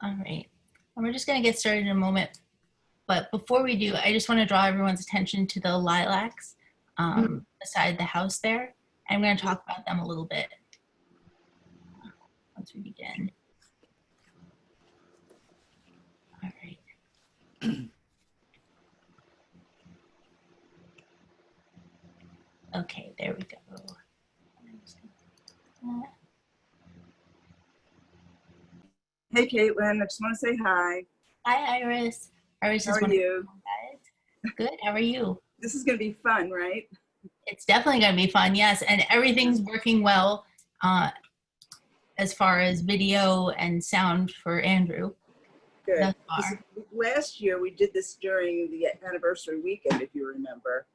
All right. And we're just going to get started in a moment. But before we do, I just want to draw everyone's attention to the lilacs beside the house there. I'm going to talk about them a little bit once we begin. All right. Okay, there we go. Hey, Caitlin, I just want to say hi. Hi, Iris. Iris is How are you? Guys. Good. How are you? This is going to be fun, right? It's definitely going to be fun, yes. And everything's working well as far as video and sound for Andrew. Good. Last year we did this during the anniversary weekend, if you remember,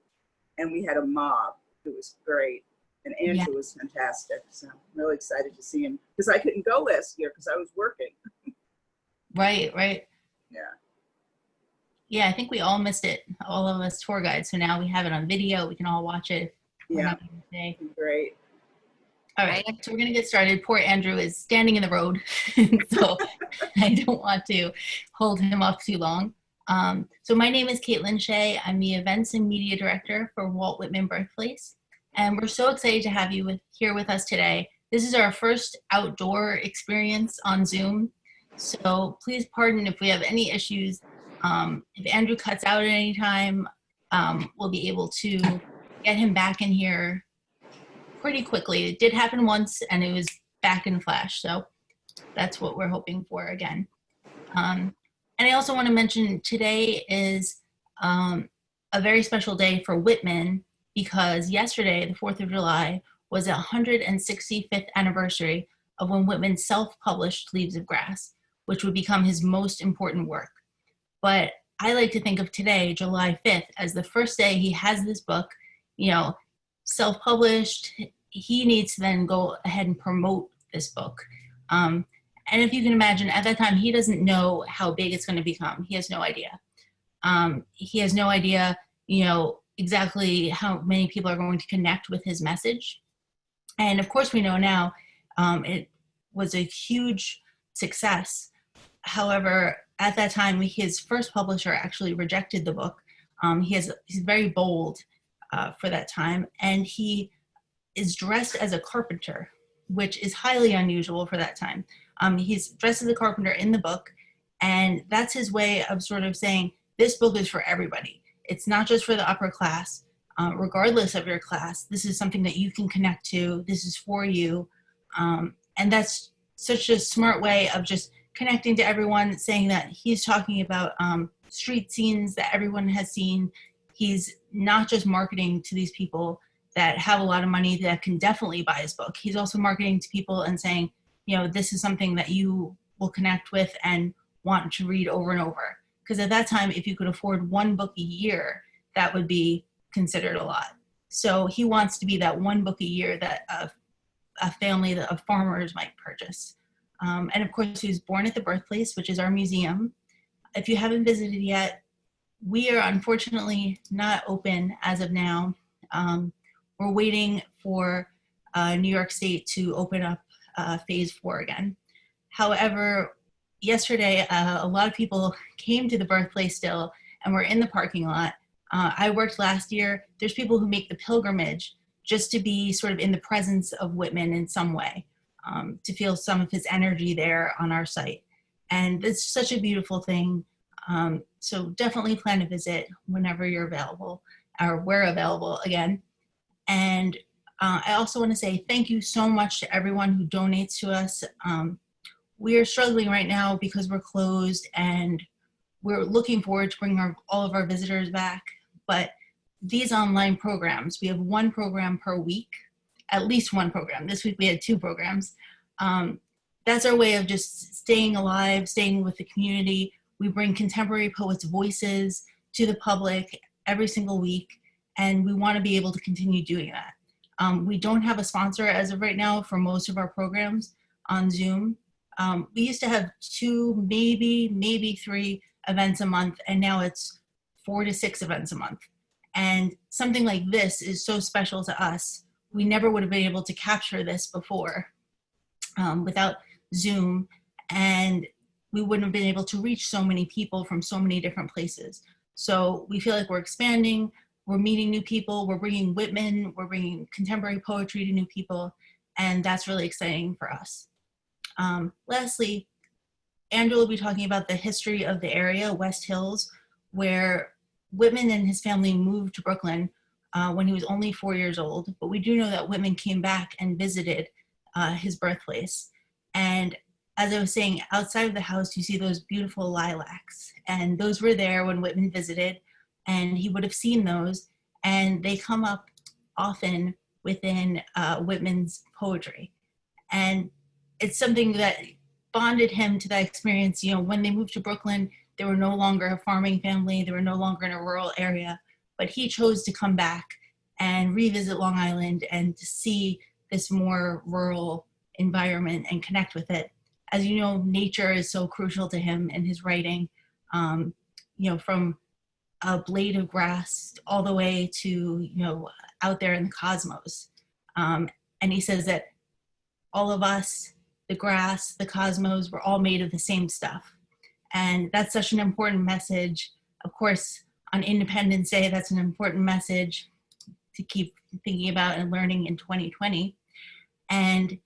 and we had a mob. It was great. And Andrew was fantastic. So I'm really excited to see him because I couldn't go last year because I was working. Right. Yeah. Yeah, I think we all missed it, all of us tour guides. So now we have it on video. We can all watch it. Yeah. Great. All right, so we're going to get started. Poor Andrew is standing in the road, so I don't want to hold him up too long. So my name is Caitlin Shea. I'm the Events and Media Director for Walt Whitman Birthplace, and we're so excited to have you here with us today. This is our first outdoor experience on Zoom, so please pardon if we have any issues. If Andrew cuts out at any time, we'll be able to get him back in here pretty quickly. It did happen once and it was back in flash. So that's what we're hoping for again. And I also want to mention today is a very special day for Whitman because yesterday, the 4th of July, was the 165th anniversary of when Whitman self-published Leaves of Grass, which would become his most important work. But I like to think of today, July 5th, as the first day he has this book, self-published. He needs to then go ahead and promote this book. And if you can imagine, at that time, he doesn't know how big it's going to become. He has no idea. He has no idea, exactly how many people are going to connect with his message. And of course, we know now it was a huge success. However, at that time, his first publisher actually rejected the book. He's very bold for that time, and he is dressed as a carpenter, which is highly unusual for that time. He's dressed as a carpenter in the book, and that's his way of sort of saying, this book is for everybody. It's not just for the upper class. Regardless of your class, this is something that you can connect to. This is for you. And that's such a smart way of just connecting to everyone, saying that he's talking about street scenes that everyone has seen. He's not just marketing to these people that have a lot of money that can definitely buy his book. He's also marketing to people and saying, this is something that you will connect with and want to read over and over. Because at that time, if you could afford one book a year, that would be considered a lot. So he wants to be that one book a year that a family of farmers might purchase. And of course, he was born at the birthplace, which is our museum. If you haven't visited yet, we are unfortunately not open as of now. We're waiting for New York State to open up phase 4 again. However, yesterday, a lot of people came to the birthplace still and were in the parking lot. I worked last year. There's people who make the pilgrimage just to be sort of in the presence of Whitman in some way, to feel some of his energy there on our site. And it's such a beautiful thing. So definitely plan to visit whenever you're available, or we're available again. And I also want to say thank you so much to everyone who donates to us. We are struggling right now because we're closed, and we're looking forward to bringing all of our visitors back. But these online programs, we have one program per week, at least one program. This week we had 2 programs. That's our way of just staying alive, staying with the community. We bring contemporary poets' voices to the public every single week, and we want to be able to continue doing that. We don't have a sponsor as of right now for most of our programs on Zoom. We used to have 2, maybe 3 events a month, and now it's 4 to 6 events a month. And something like this is so special to us. We never would have been able to capture this before without Zoom. And we wouldn't have been able to reach so many people from so many different places. So we feel like we're expanding, we're meeting new people, we're bringing Whitman, we're bringing contemporary poetry to new people, and that's really exciting for us. Lastly, Andrew will be talking about the history of the area, West Hills, where Whitman and his family moved to Brooklyn when he was only 4 years old. But we do know that Whitman came back and visited his birthplace. And as I was saying, outside of the house, you see those beautiful lilacs. And those were there when Whitman visited, and he would have seen those. And they come up often within Whitman's poetry. And it's something that bonded him to that experience. You know, when they moved to Brooklyn, they were no longer a farming family, they were no longer in a rural area, but he chose to come back and revisit Long Island and to see this more rural environment and connect with it. As you know, nature is so crucial to him in his writing, you know, from a blade of grass all the way to, you know, out there in the cosmos. And he says that all of us, the grass, the cosmos, we're all made of the same stuff. And that's such an important message. Of course, on Independence Day, that's an important message to keep thinking about and learning in 2020. And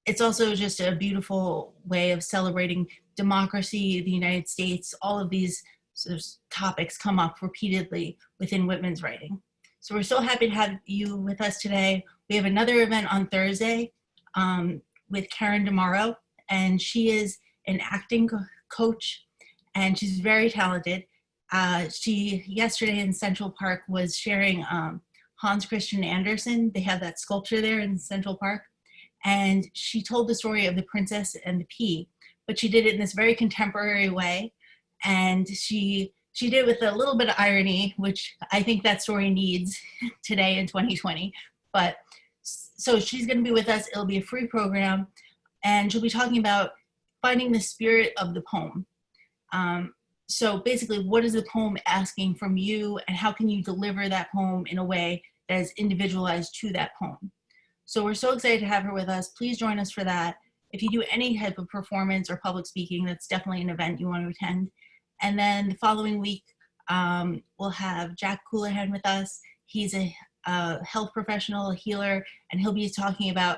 it's also just a beautiful way of celebrating democracy, the United States. All of these sort of topics come up repeatedly within Whitman's writing. So we're so happy to have you with us today. We have another event on Thursday with Karen tomorrow, and she is an acting coach, and she's very talented. She yesterday in Central Park was sharing Hans Christian Andersen. They have that sculpture there in Central Park, and she told the story of the princess and the pea, but she did it in this very contemporary way, and she did it with a little bit of irony, which I think that story needs today in 2020. But so she's going to be with us. It'll be a free program, and she'll be talking about finding the spirit of the poem. So basically, what is the poem asking from you, and how can you deliver that poem in a way that is individualized to that poem? So we're so excited to have her with us. Please join us for that. If you do any type of performance or public speaking, that's definitely an event you want to attend. And then the following week, we'll have Jack Coulihan with us. He's a health professional, a healer, and he'll be talking about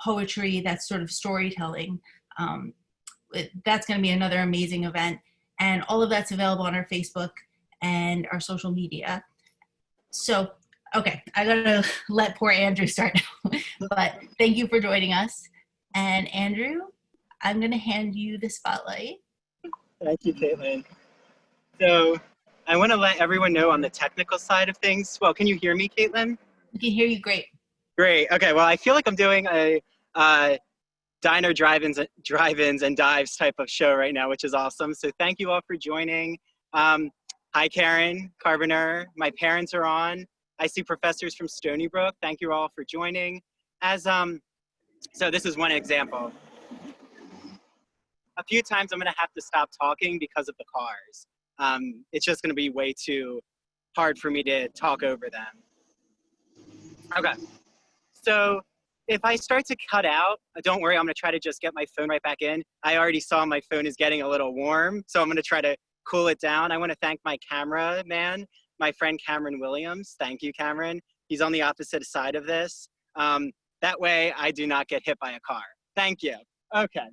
poetry that's sort of storytelling. That's going to be another amazing event. And all of that's available on our Facebook and our social media. So, okay, I gotta let poor Andrew start now. But thank you for joining us. And Andrew, I'm gonna hand you the spotlight. Thank you, Caitlin. So I want to let everyone know on the technical side of things. Well, can you hear me, Caitlin? We can hear you great. Great. Okay. Well, I feel like I'm doing a diner drive-ins and dives type of show right now, which is awesome. So thank you all for joining. Hi, Karen Carboner. My parents are on. I see professors from Stony Brook. Thank you all for joining. So this is one example. A few times I'm gonna have to stop talking because of the cars. It's just gonna be way too hard for me to talk over them. Okay, so if I start to cut out, don't worry, I'm gonna try to just get my phone right back in. I already saw my phone is getting a little warm, so I'm gonna try to cool it down. I wanna thank my cameraman, my friend Cameron Williams. Thank you, Cameron. He's on the opposite side of this. That way I do not get hit by a car. Thank you. Okay.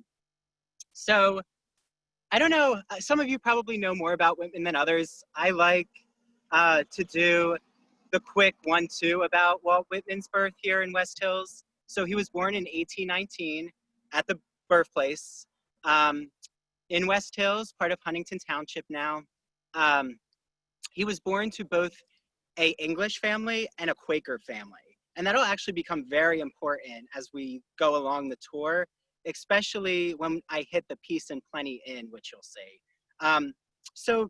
So, I don't know, some of you probably know more about Whitman than others. I like to do the quick 1-2 about Walt Whitman's birth here in West Hills. So he was born in 1819 at the birthplace in West Hills, part of Huntington Township now. He was born to both an English family and a Quaker family. And that'll actually become very important as we go along the tour, especially when I hit the Peace and Plenty Inn, which you'll see. So,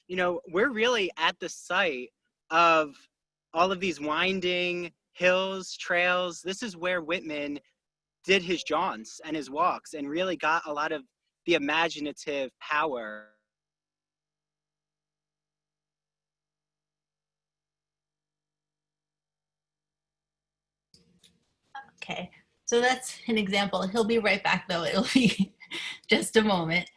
you know, we're really at the site of all of these winding hills, trails. This is where Whitman did his jaunts and his walks and really got a lot of the imaginative power. Okay, so that's an example. He'll be right back though. It'll be just a moment.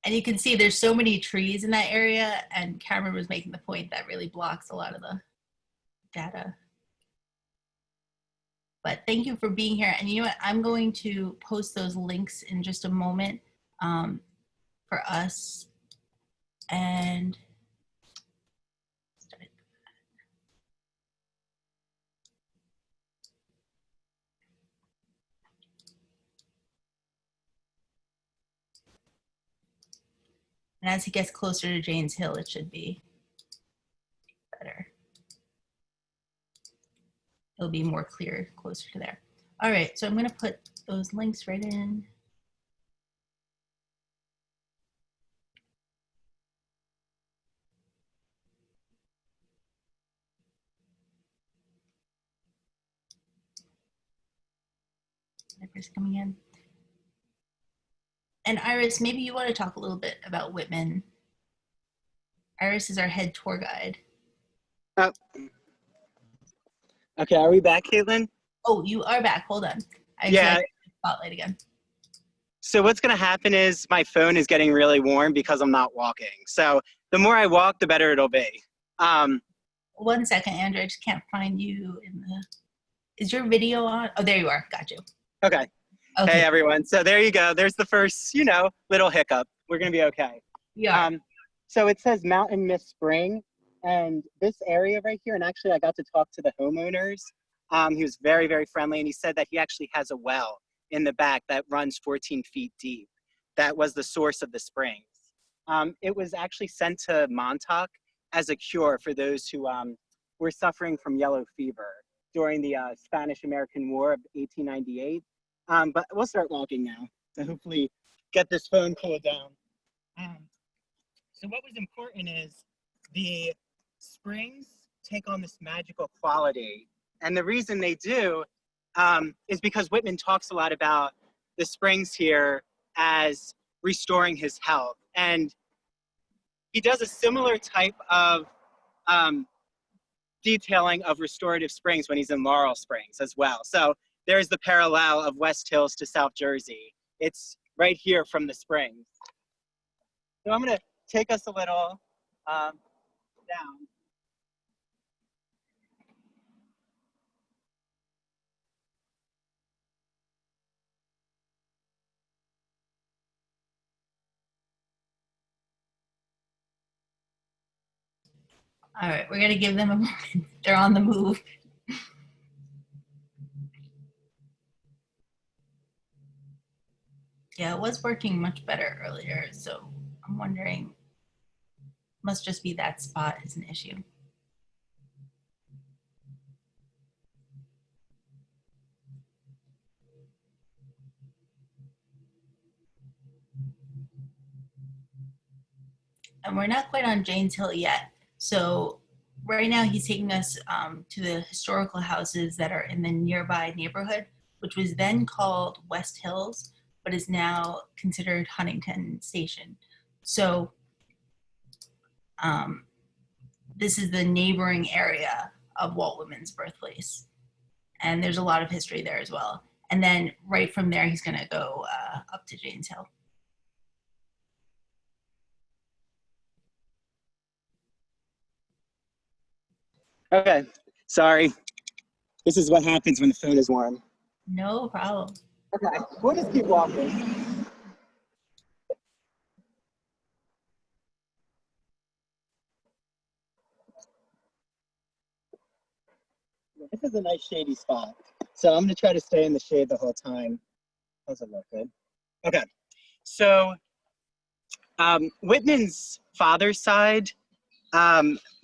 And you can see there's so many trees in that area, and Cameron was making the point that really blocks a lot of the data. But thank you for being here. And you know what? I'm going to post those links in just a moment for us. And as he gets closer to Jayne's Hill, it should be better. It'll be more clear closer to there. All right, so I'm going to put those links right in. Everybody's coming in. And Iris, maybe you want to talk a little bit about Whitman. Iris is our head tour guide. Oh. Okay, are we back, Caitlin? Oh, you are back. Hold on. Yeah. Spotlight again. So what's going to happen is my phone is getting really warm because I'm not walking. So the more I walk, the better it'll be. 1 second, Andrew. I just can't find you in the. Is your video on? Oh, there you are. Got you. Okay. Hey, everyone. So there you go. There's the first, little hiccup. We're going to be okay. Yeah. So it says Mountain Mist Spring, and this area right here, and actually I got to talk to the homeowners. He was very, very friendly, and he said that he actually has a well in the back that runs 14 feet deep. That was the source of the springs. It was actually sent to Montauk as a cure for those who were suffering from yellow fever during the Spanish-American War of 1898. But we'll start walking now to hopefully get this phone cooled down. So what was important is the springs take on this magical quality. And the reason they do is because Whitman talks a lot about the springs here as restoring his health. And he does a similar type of detailing of restorative springs when he's in Laurel Springs as well. So there's the parallel of West Hills to South Jersey. It's right here from the springs. So I'm gonna take us a little down. All right, we're gonna give them a moment. They're on the move. Yeah, it was working much better earlier, so I'm wondering, must just be that spot is an issue. And we're not quite on Jayne's Hill yet. So right now he's taking us to the historical houses that are in the nearby neighborhood, which was then called West Hills, but is now considered Huntington Station. So this is the neighboring area of Walt Whitman's birthplace. And there's a lot of history there as well. And then right from there, he's gonna go up to Jayne's Hill. Okay, sorry. This is what happens when the phone is warm. No problem. Okay, we'll just keep walking. This is a nice shady spot. So I'm gonna try to stay in the shade the whole time. Doesn't look good. Okay, so Whitman's father's side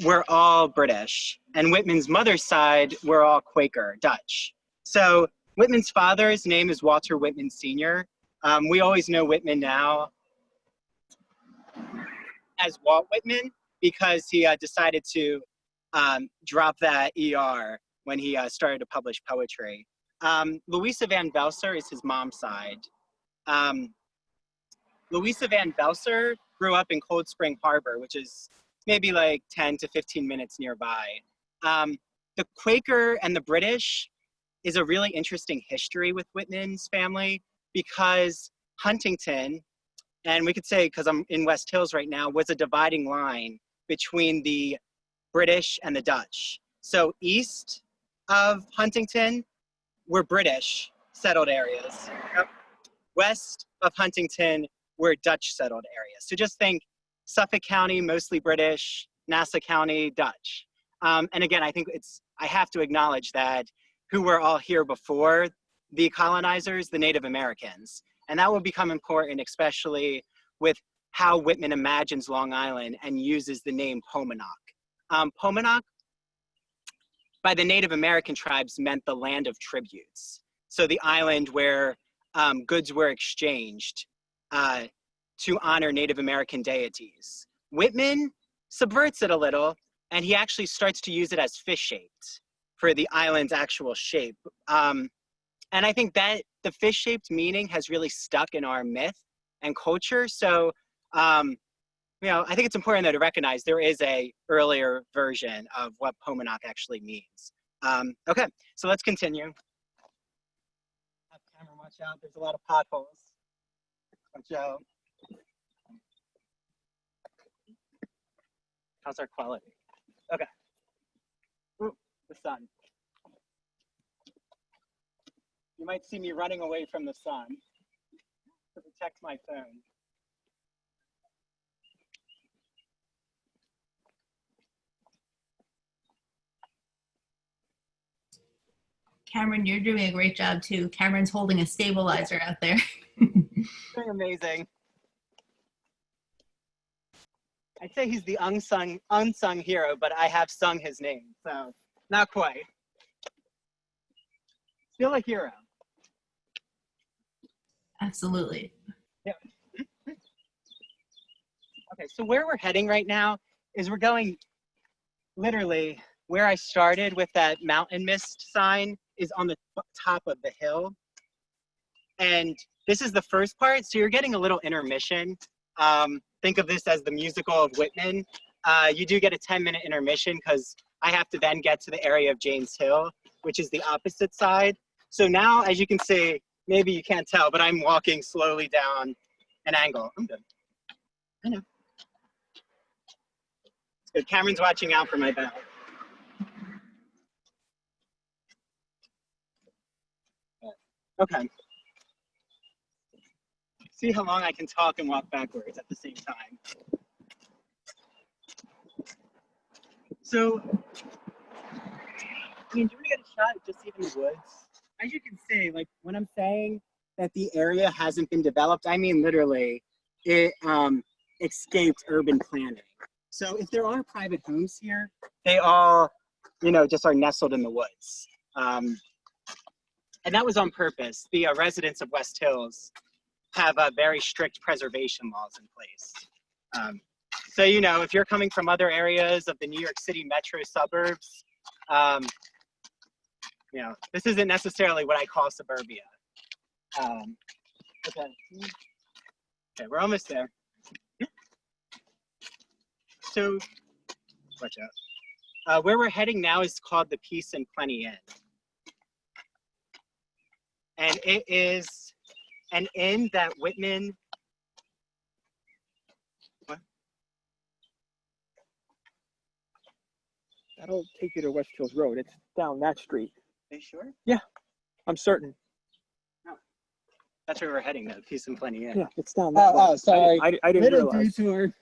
were all British, and Whitman's mother's side were all Quaker, Dutch. So Whitman's father's name is Walter Whitman Sr. We always know Whitman now as Walt Whitman because he decided to drop that ER when he started to publish poetry. Louisa Van Velser is his mom's side. Louisa Van Velser grew up in Cold Spring Harbor, which is maybe like 10 to 15 minutes nearby. The Quaker and the British is a really interesting history with Whitman's family, because Huntington, and we could say, because I'm in West Hills right now, was a dividing line between the British and the Dutch. So east of Huntington were British settled areas. Yep. West of Huntington were Dutch settled areas. So just think Suffolk County, mostly British, Nassau County, Dutch. And again, I think I have to acknowledge that who were all here before the colonizers, the Native Americans. And that will become important, especially with how Whitman imagines Long Island and uses the name Paumanok. Paumanok, by the Native American tribes, meant the land of tributes. So the island where goods were exchanged to honor Native American deities. Whitman subverts it a little, and he actually starts to use it as fish-shaped for the island's actual shape. And I think that the fish-shaped meaning has really stuck in our myth and culture. So, I think it's important though to recognize there is a earlier version of what Paumanok actually means. Okay, so let's continue. Have camera watch out, there's a lot of potholes. Watch out. How's our quality? Okay. Ooh, the sun. You might see me running away from the sun to protect my phone. Cameron, you're doing a great job too. Cameron's holding a stabilizer out there. Doing amazing. I'd say he's the unsung hero, but I have sung his name, so not quite. Still a hero. Absolutely. Yeah. Okay, so where we're heading right now is we're going literally where I started with that mountain mist sign is on the top of the hill. And this is the first part, so you're getting a little intermission. Think of this as the musical of Whitman. You do get a 10-minute intermission because I have to then get to the area of James Hill, which is the opposite side. So now, as you can see, maybe you can't tell, but I'm walking slowly down an angle. I'm good. I know. It's good. Cameron's watching out for my back. Okay. See how long I can talk and walk backwards at the same time. So, do you want to get a shot of just even the woods? As you can see, like when I'm saying that the area hasn't been developed, I mean literally, it escaped urban planning. So if there are private homes here, they all, just are nestled in the woods. And that was on purpose. The residents of West Hills have very strict preservation laws in place. So, if you're coming from other areas of the New York City metro suburbs, this isn't necessarily what I call suburbia. Okay, we're almost there. So, watch out. Where we're heading now is called the Peace and Plenty Inn. And it is an inn that Whitman, what? That'll take you to West Hills Road. It's down that street. Are you sure? Yeah, I'm certain. No. That's where we're heading though, Peace and Plenty Inn. Yeah, it's down that way. Oh, sorry. I didn't Little realize. detour.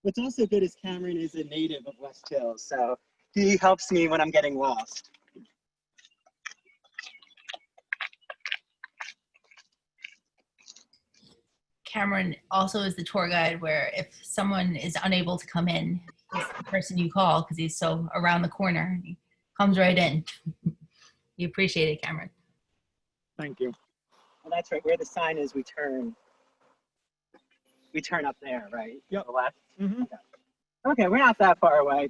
What's also good is Cameron is a native of West Hills, so he helps me when I'm getting lost. Cameron also is the tour guide where if someone is unable to come in, he's the person you call because he's so around the corner. He comes right in. We appreciate it, Cameron. Thank you. Well, that's right. Where the sign is, we turn up there, right? Yep. To the left? Mm-hmm. Okay, we're not that far away.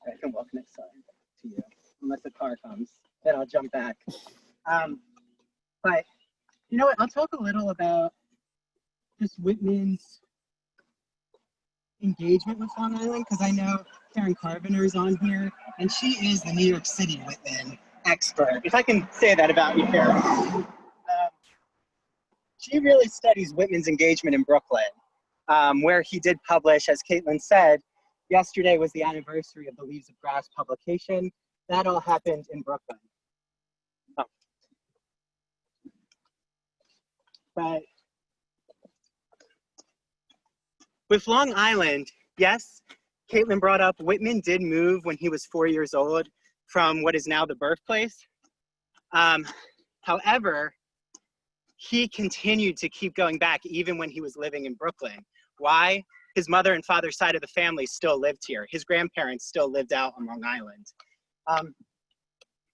I can walk next time to you, unless the car comes. Then I'll jump back. But you know what? I'll talk a little about just Whitman's engagement with Long Island, because I know Karen Carpenter's on here, and she is the New York City Whitman expert, if I can say that about you, Karen. She really studies Whitman's engagement in Brooklyn, where he did publish, as Caitlin said, yesterday was the anniversary of the Leaves of Grass publication. That all happened in Brooklyn. Oh. But with Long Island, yes, Caitlin brought up Whitman did move when he was 4 years old from what is now the birthplace. However, he continued to keep going back even when he was living in Brooklyn. Why? His mother and father's side of the family still lived here. His grandparents still lived out on Long Island.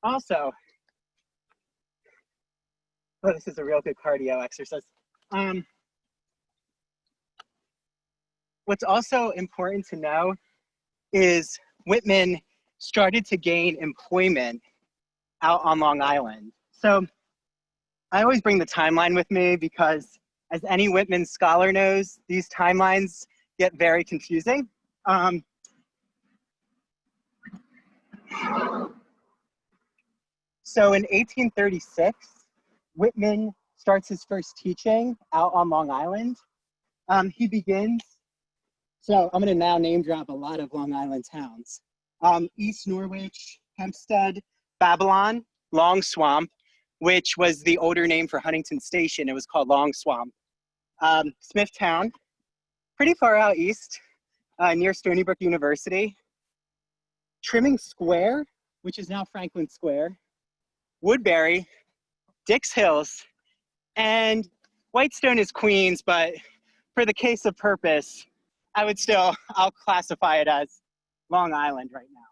Also, oh, this is a real good cardio exercise. What's also important to know is Whitman started to gain employment out on Long Island. So I always bring the timeline with me because, as any Whitman scholar knows, these timelines get very confusing. So in 1836, Whitman starts his first teaching out on Long Island. He begins, so I'm gonna now name drop a lot of Long Island towns. East Norwich, Hempstead, Babylon, Long Swamp, which was the older name for Huntington Station. It was called Long Swamp. Smithtown, pretty far out east, near Stony Brook University. Trimming Square, which is now Franklin Square. Woodbury, Dix Hills, and Whitestone is Queens, but for the case of purpose, I'll classify it as Long Island right now.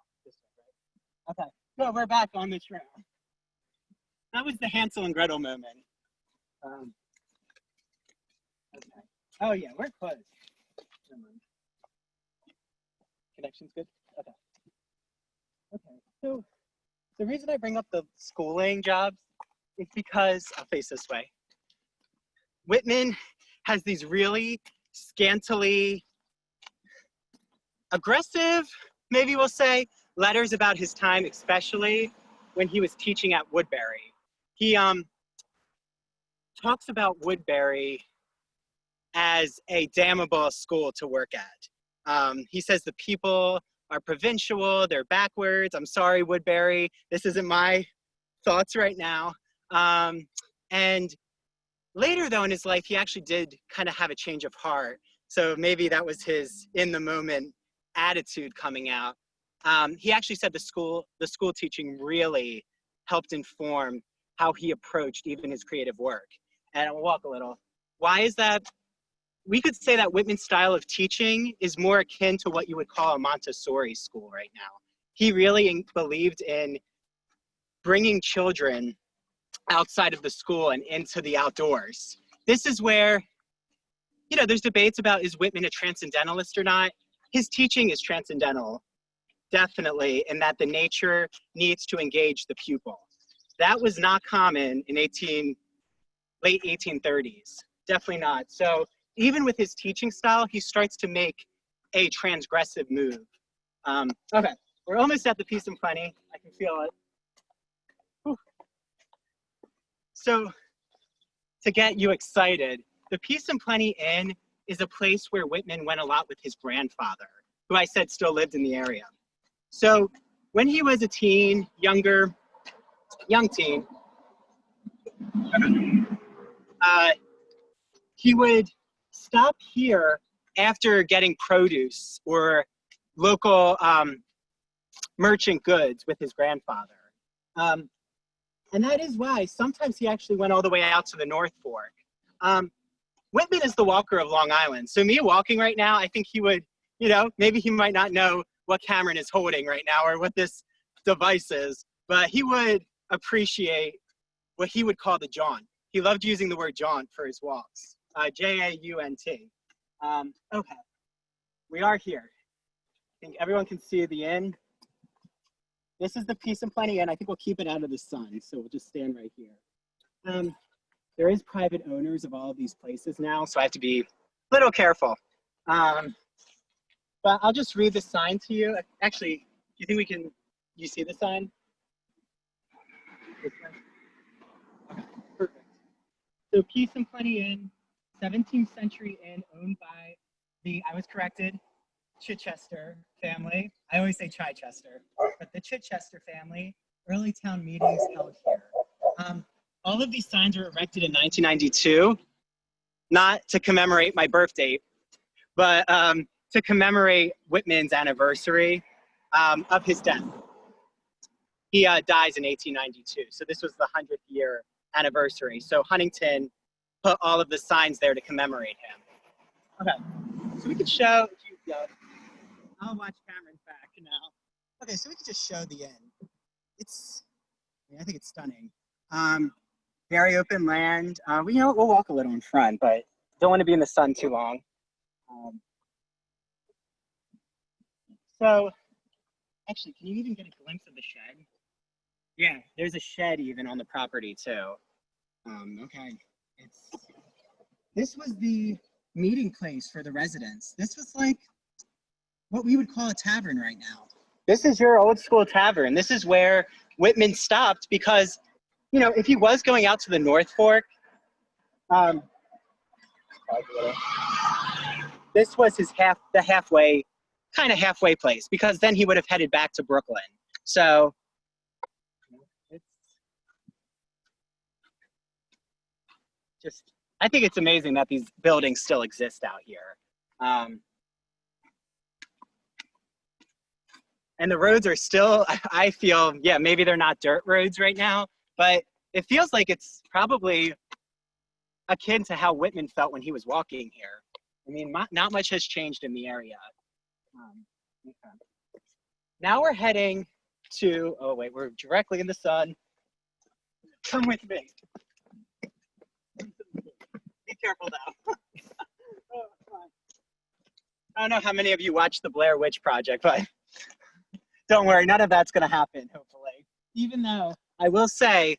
Okay, so we're back on the trail. That was the Hansel and Gretel moment. Okay. Oh yeah, we're close. Connection's good? Okay. Okay, so the reason I bring up the schooling jobs is because, I'll face this way. Whitman has these really scantily aggressive, maybe we'll say, letters about his time, especially when he was teaching at Woodbury. He talks about Woodbury as a damnable school to work at. He says the people are provincial, they're backwards. I'm sorry, Woodbury, this isn't my thoughts right now. And later though in his life, he actually did kind of have a change of heart. So maybe that was his in the moment attitude coming out. He actually said the school teaching really helped inform how he approached even his creative work. And I'll walk a little. Why is that? We could say that Whitman's style of teaching is more akin to what you would call a Montessori school right now. He really believed in bringing children outside of the school and into the outdoors. This is where, you know, there's debates about is Whitman a transcendentalist or not. His teaching is transcendental, definitely, in that the nature needs to engage the pupil. That was not common in late 1830s, definitely not. So even with his teaching style, he starts to make a transgressive move. Okay, we're almost at the Peace and Plenty. I can feel it. Whew. So to get you excited, the Peace and Plenty Inn is a place where Whitman went a lot with his grandfather, who I said still lived in the area. So when he was a teen, young teen, he would stop here after getting produce or local merchant goods with his grandfather. And that is why sometimes he actually went all the way out to the North Fork. Whitman is the walker of Long Island. So me walking right now, I think he would, you know, maybe he might not know what Cameron is holding right now or what this device is, but he would appreciate what he would call the jaunt. He loved using the word jaunt for his walks, J-A-U-N-T. Okay, we are here. I think everyone can see the inn. This is the Peace and Plenty Inn. I think we'll keep it out of the sun, so we'll just stand right here. There is private owners of all of these places now, so I have to be a little careful. But I'll just read the sign to you. Actually, do you think you see the sign? Okay, perfect. So Peace and Plenty Inn, 17th century inn owned by I was corrected, Chichester family. I always say Chichester, but the Chichester family, early town meetings held here. All of these signs were erected in 1992, not to commemorate my birth date, but to commemorate Whitman's anniversary of his death. He dies in 1892, so this was the 100th year anniversary. So Huntington put all of the signs there to commemorate him. Okay, so we could show, I'll watch Cameron's back now. Okay, so we could just show the inn. I think it's stunning. Very open land. We'll walk a little in front, but don't want to be in the sun too long. So, actually, can you even get a glimpse of the shed? Yeah, there's a shed even on the property too. Okay, this was the meeting place for the residents. This was like what we would call a tavern right now. This is your old school tavern. This is where Whitman stopped because, if he was going out to the North Fork, this was his halfway place, because then he would have headed back to Brooklyn. So I think it's amazing that these buildings still exist out here. And the roads are still, I feel, maybe they're not dirt roads right now, but it feels like it's probably akin to how Whitman felt when he was walking here. I mean, not much has changed in the area. Okay. Now we're heading to, oh wait, we're directly in the sun. Come with me. Be careful now. I don't know how many of you watched the Blair Witch Project, but don't worry, none of that's gonna happen, hopefully. Even though I will say,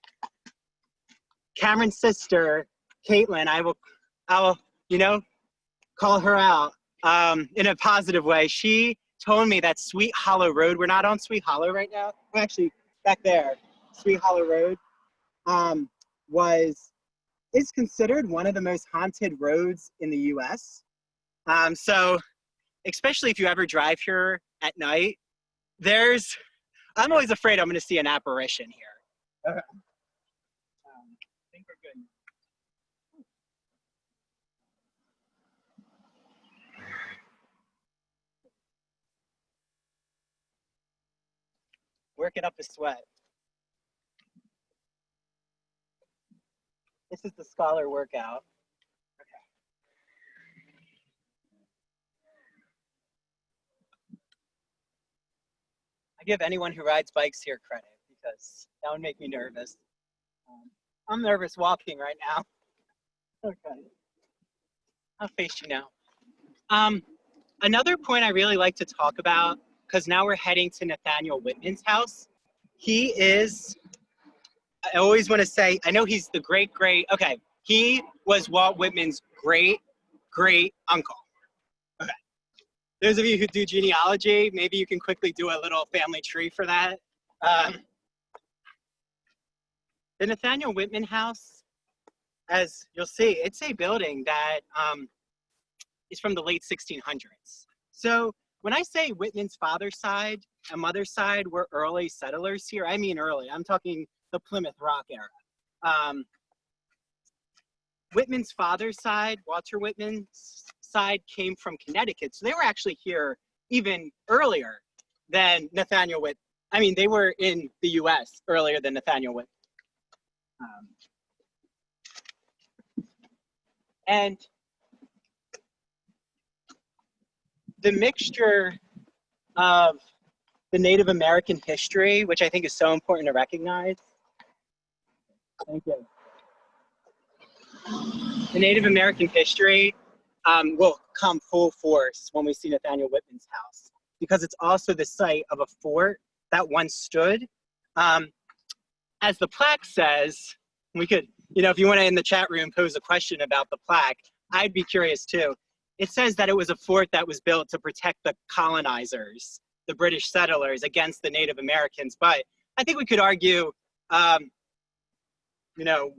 Cameron's sister, Caitlin, I'll call her out in a positive way. She told me that Sweet Hollow Road, we're not on Sweet Hollow right now. We're actually back there. Sweet Hollow Road is considered one of the most haunted roads in the US. So especially if you ever drive here at night, I'm always afraid I'm gonna see an apparition here. Okay. I think we're good. Working up a sweat. This is the scholar workout. Okay. I give anyone who rides bikes here credit because that would make me nervous. I'm nervous walking right now. Okay. I'll face you now. Another point I really like to talk about, because now we're heading to Nathaniel Whitman's house. He is, I always want to say, I know he's the he was Walt Whitman's great uncle. Okay. Those of you who do genealogy, maybe you can quickly do a little family tree for that. The Nathaniel Whitman house, as you'll see, it's a building that is from the late 1600s. So when I say Whitman's father's side and mother's side were early settlers here, I mean early. I'm talking the Plymouth Rock era. Whitman's father's side, Walter Whitman's side, came from Connecticut. So they were actually here even earlier than Nathaniel Whitman. I mean, they were in the US earlier than Nathaniel Whitman. And the mixture of the Native American history, which I think is so important to recognize. Thank you. The Native American history will come full force when we see Nathaniel Whitman's house, because it's also the site of a fort that once stood. As the plaque says, we could, if you want to in the chat room pose a question about the plaque, I'd be curious too. it says that it was a fort that was built to protect the colonizers, the British settlers, against the Native Americans. But I think we could argue, you know,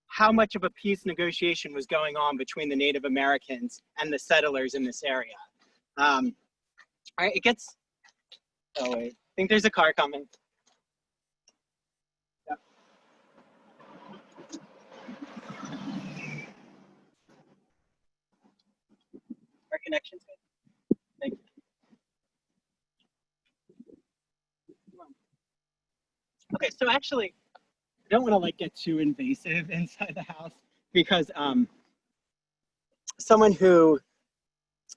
how much of a peace negotiation was going on between the Native Americans and the settlers in this area. All right, it gets, oh wait, I think there's a car coming. Yep. Our connection's good. Thank you. Okay, so actually, I don't want to like get too invasive inside the house because someone who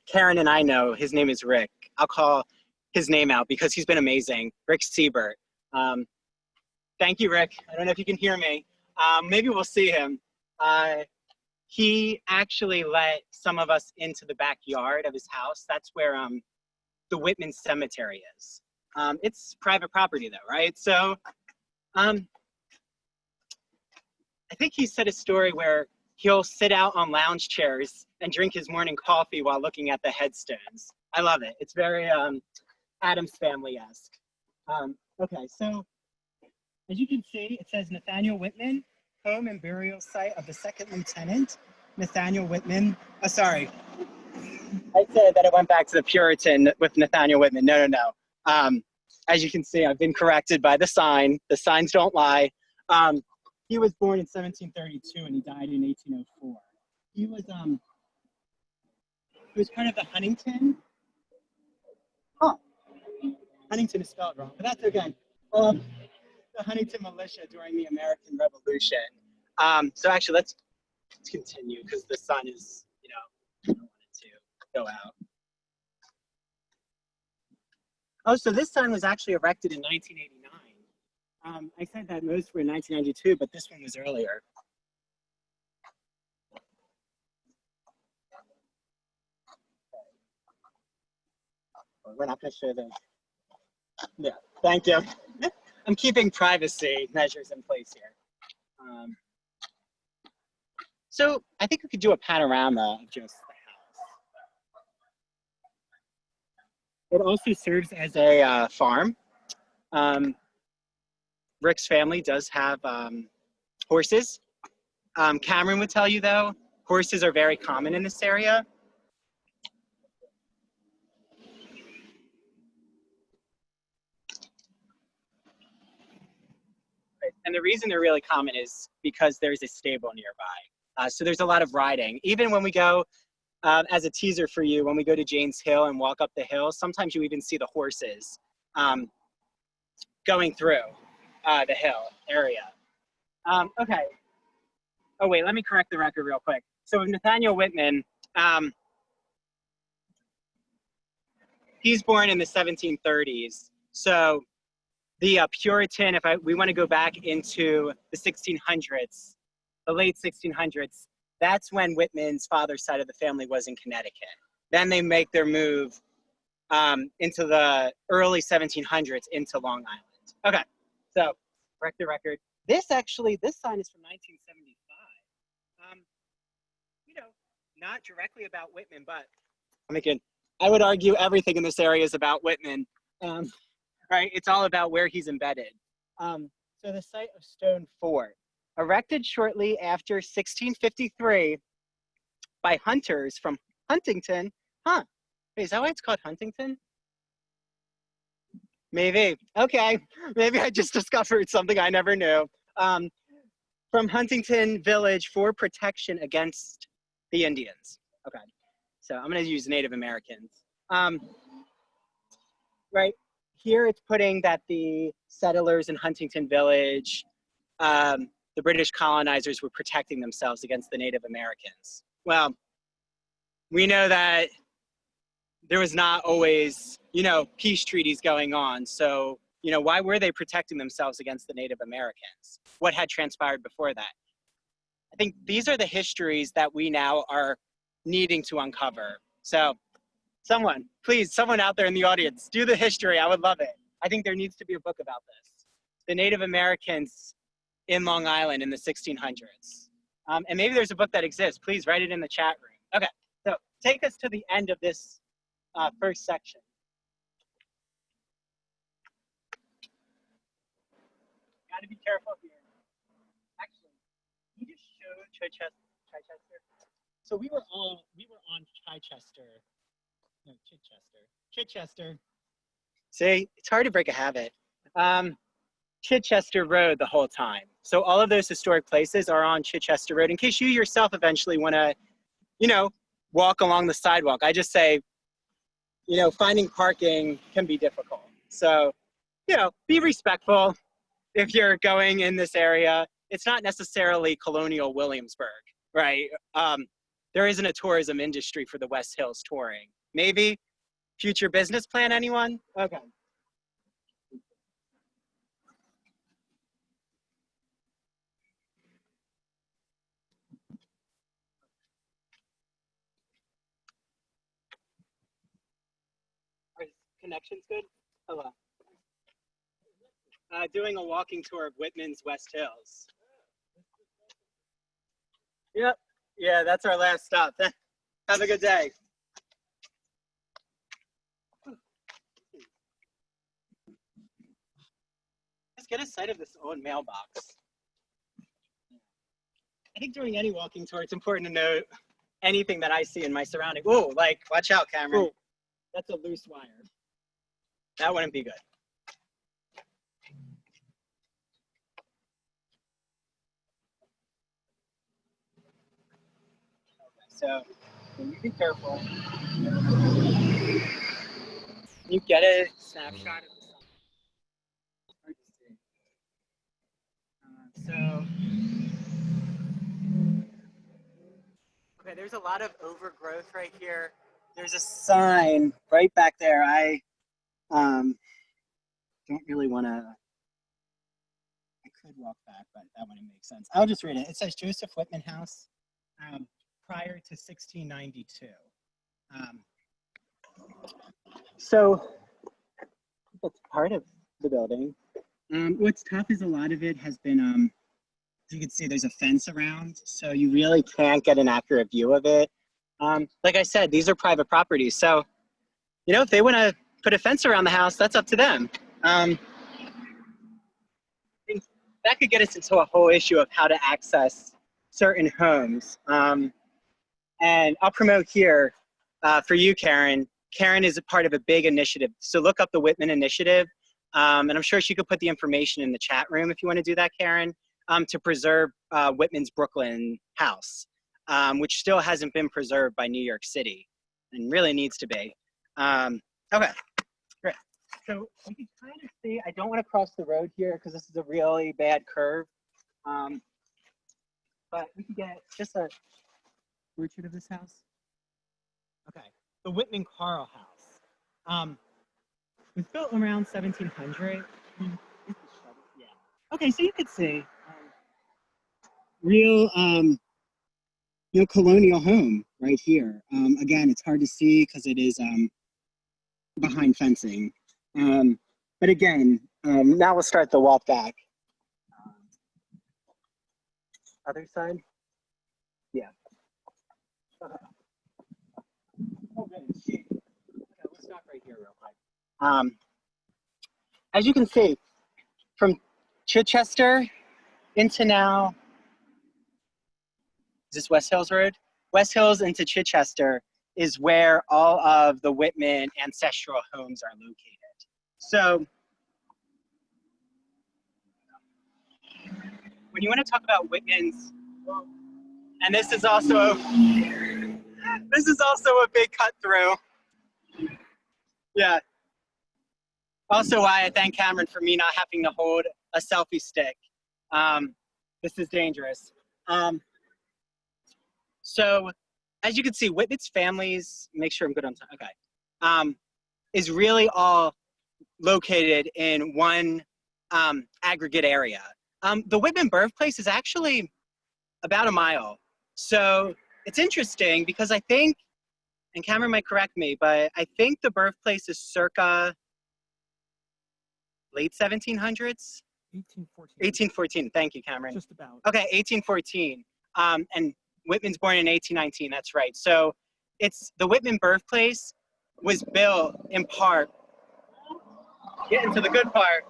Karen and I know, his name is Rick. I'll call his name out because he's been amazing. Rick Siebert. Thank you, Rick. I don't know if you can hear me. Maybe we'll see him. He actually let some of us into the backyard of his house. That's where the Whitman Cemetery is. It's private property though, right? So I think he said a story where he'll sit out on lounge chairs and drink his morning coffee while looking at the headstones. I love it. It's very Addams Family-esque. Okay, so as you can see, it says Nathaniel Whitman, home and burial site of the second lieutenant, Nathaniel Whitman. Oh, sorry. I said that it went back to the Puritan with Nathaniel Whitman. No, no, no. As you can see, I've been corrected by the sign. The signs don't lie. He was born in 1732 and he died in 1804. He was part of the Huntington. Oh, Huntington is spelled wrong, but that's okay. The Huntington militia during the American Revolution. So actually, let's continue because the sun is, you know, I don't want it to go out. Oh, so this sign was actually erected in 1989. I said that most were in 1992, but this one was earlier. We're not going to show them. Yeah, thank you. I'm keeping privacy measures in place here. So I think we could do a panorama of just the house. It also serves as a farm. Rick's family does have horses. Cameron would tell you though, horses are very common in this area. And the reason they're really common is because there's a stable nearby. So there's a lot of riding. Even when we go, as a teaser for you, when we go to Jayne's Hill and walk up the hill, sometimes you even see the horses going through the hill area. Okay. Oh wait, let me correct the record real quick. So with Nathaniel Whitman, he's born in the 1730s. So the Puritan, we want to go back into the 1600s, the late 1600s, that's when Whitman's father's side of the family was in Connecticut. Then they make their move into the early 1700s into Long Island. Okay, so correct the record. This sign is from 1975. You know, not directly about Whitman, but I would argue everything in this area is about Whitman. Right, it's all about where he's embedded. So the site of Stone Fort, erected shortly after 1653 by hunters from Huntington. Huh, is that why it's called Huntington? Maybe, okay, maybe I just discovered something I never knew. From Huntington Village for protection against the Indians. Okay, so I'm gonna use Native Americans. Right. Here it's putting that the settlers in Huntington Village, the British colonizers were protecting themselves against the Native Americans. Well, we know that there was not always, you know, peace treaties going on. So, you know, why were they protecting themselves against the Native Americans? What had transpired before that? I think these are the histories that we now are needing to uncover. So, someone out there in the audience, do the history. I would love it. I think there needs to be a book about this. The Native Americans in Long Island in the 1600s. And maybe there's a book that exists. Please write it in the chat room. Okay, so take us to the end of this first section. Got to be careful here. Actually, you just showed Chichester. So we were on Chichester. See, it's hard to break a habit. Chichester Road the whole time. So all of those historic places are on Chichester Road. In case you yourself eventually want to, walk along the sidewalk, I just say, finding parking can be difficult. So, be respectful if you're going in this area. It's not necessarily colonial Williamsburg, right? There isn't a tourism industry for the West Hills touring. Maybe future business plan, anyone? Okay. Are connections good? Hello. Doing a walking tour of Whitman's West Hills. Yep. Yeah, that's our last stop. Have a good day. Just get a sight of this old mailbox. I think during any walking tour, it's important to note anything that I see in my surrounding. Whoa, watch out, Cameron. Oh. That's a loose wire. That wouldn't be good. So, you be careful. You get a snapshot of the sun. Hard to see. So, okay, there's a lot of overgrowth right here. There's a sign right back there. I don't really want to. I could walk back, but that wouldn't make sense. I'll just read it. It says Joseph Whitman House, prior to 1692. So that's part of the building. What's tough is a lot of it has been, as you can see, there's a fence around, so you really can't get an accurate view of it. Like I said, these are private properties, so if they want to put a fence around the house, that's up to them. That could get us into a whole issue of how to access certain homes. And I'll promote here for you, Karen. Karen is a part of a big initiative. So look up the Whitman Initiative. And I'm sure she could put the information in the chat room if you want to do that, Karen, to preserve Whitman's Brooklyn house, which still hasn't been preserved by New York City and really needs to be. Okay, great. So you can kind of see, I don't want to cross the road here because this is a really bad curve. But we can get just a portrait of this house. Okay, the Whitman Carl House. It was built around 1700. Yeah. Okay, so you could see real, colonial home right here. Again, it's hard to see because it is behind fencing. But again, now we'll start the walk back. Other side? Yeah. Oh, good. Okay, we'll stop right here real quick. As you can see, from Chichester into now, is this West Hills Road? West Hills into Chichester is where all of the Whitman ancestral homes are located. So when you want to talk about Whitman's, and this is also a big cut through. Yeah. Also why I thank Cameron for me not having to hold a selfie stick. This is dangerous. So as you can see, Whitman's families, make sure I'm good on time, okay, is really all located in one aggregate area. The Whitman birthplace is actually about a mile. So it's interesting because I think, and Cameron might correct me, but I think the birthplace is circa late 1700s? 1814. 1814, thank you, Cameron. Just about. Okay, 1814. And Whitman's born in 1819, that's right. So it's the Whitman birthplace was built in part, getting to the good part.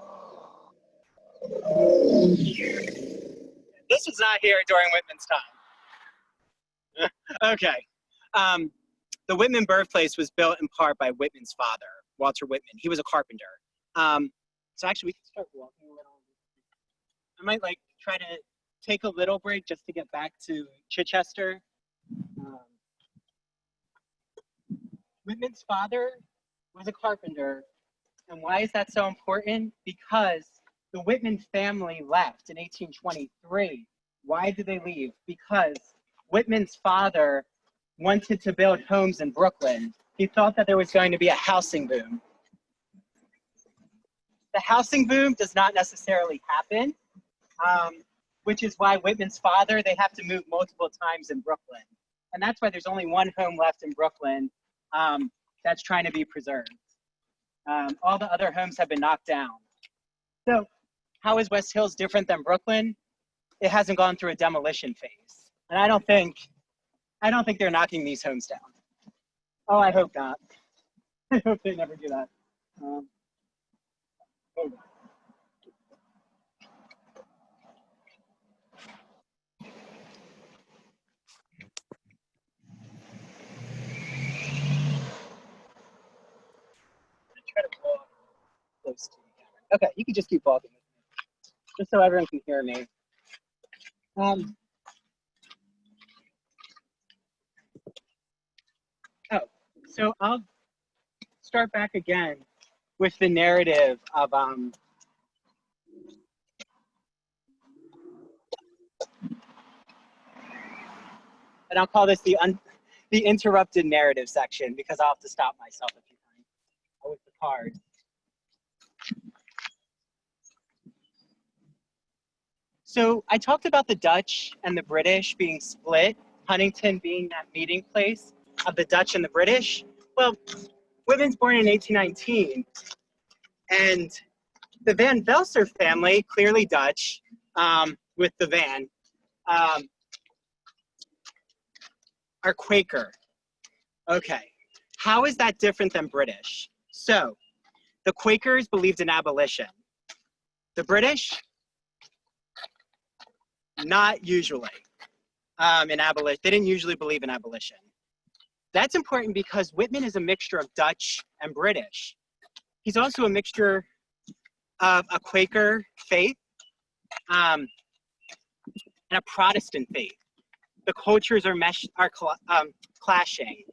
This was not here during Whitman's time. Okay. The Whitman birthplace was built in part by Whitman's father, Walter Whitman. He was a carpenter. So actually we can start walking a little. I might like try to take a little break just to get back to Chichester. Whitman's father was a carpenter. And why is that so important? Because the Whitman family left in 1823. Why did they leave? Because Whitman's father wanted to build homes in Brooklyn. He thought that there was going to be a housing boom. The housing boom does not necessarily happen, which is why Whitman's father, they have to move multiple times in Brooklyn. And that's why there's only one home left in Brooklyn that's trying to be preserved. All the other homes have been knocked down. So how is West Hills different than Brooklyn? It hasn't gone through a demolition phase. And I don't think they're knocking these homes down. Oh, I hope not. I hope they never do that. Hold on. Try to walk close to the camera. Okay, you can just keep walking with me, just so everyone can hear me. So I'll start back again with the narrative of and I'll call this the interrupted narrative section because I'll have to stop myself a few times with the card. So I talked about the Dutch and the British being split, Huntington being that meeting place of the Dutch and the British. Well, Whitman's born in 1819, and the Van Velser family, clearly Dutch, with the Van, are Quaker. Okay, how is that different than British? So, the Quakers believed in abolition. The British, not usually in abolition. They didn't usually believe in abolition. That's important because Whitman is a mixture of Dutch and British. He's also a mixture of a Quaker faith and a Protestant faith. The cultures are clashing.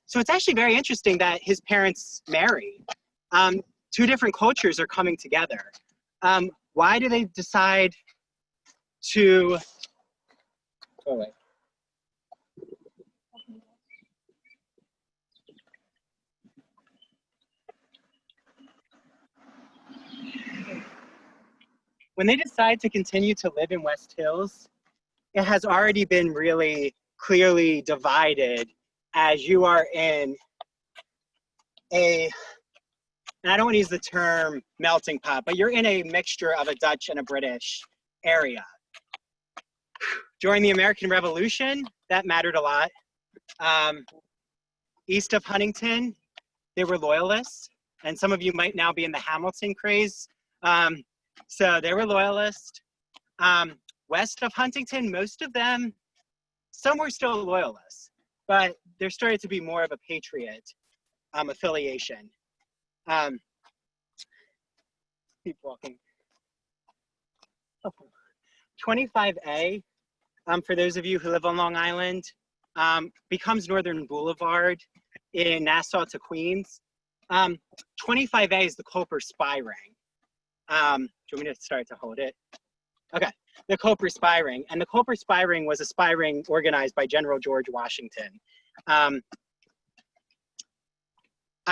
So it's actually very interesting that his parents married. Two different cultures are coming together. Why do they decide to, oh wait. When they decide to continue to live in West Hills, it has already been really clearly divided as you are in and I don't want to use the term melting pot, but you're in a mixture of a Dutch and a British area. During the American Revolution, that mattered a lot. East of Huntington, they were loyalists, and some of you might now be in the Hamilton craze. So they were loyalists. West of Huntington, most of them, some were still loyalists, but there started to be more of a patriot affiliation. Keep walking. 25A, for those of you who live on Long Island, becomes Northern Boulevard in Nassau to Queens. 25A is the Culper Spy Ring. Do you want me to start to hold it? Okay, the Culper Spy Ring. And the Culper Spy Ring was a spy ring organized by General George Washington. I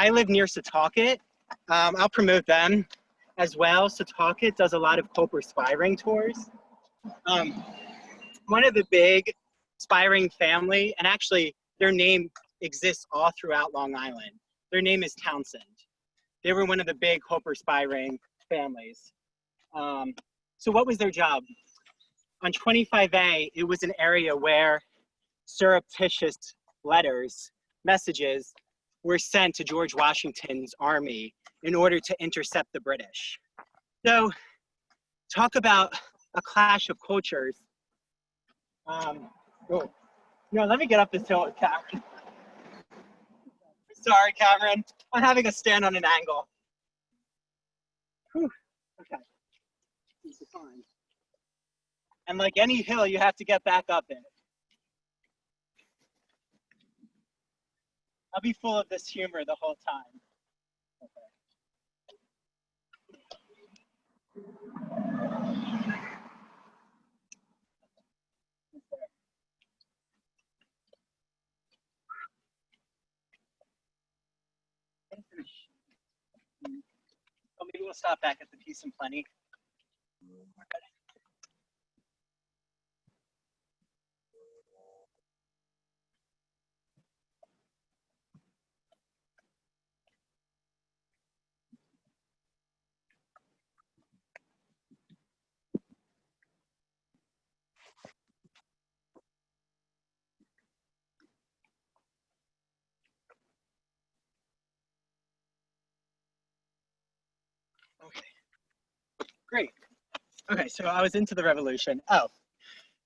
live near Setauket. I'll promote them as well. Setauket does a lot of Culper Spy Ring tours. One of the big spy ring family, and actually their name exists all throughout Long Island. Their name is Townsend. They were one of the big Culper Spy Ring families. So what was their job? On 25A, it was an area where surreptitious messages were sent to George Washington's army in order to intercept the British. So talk about a clash of cultures. Let me get up this hill with Cameron. Sorry, Cameron. I'm having a stand on an angle. Whew. Okay. This is fine. And like any hill, you have to get back up it. I'll be full of this humor the whole time. Oh, maybe we'll stop back at the Peace and Plenty. Okay, great. Okay, so I was into the revolution. Oh,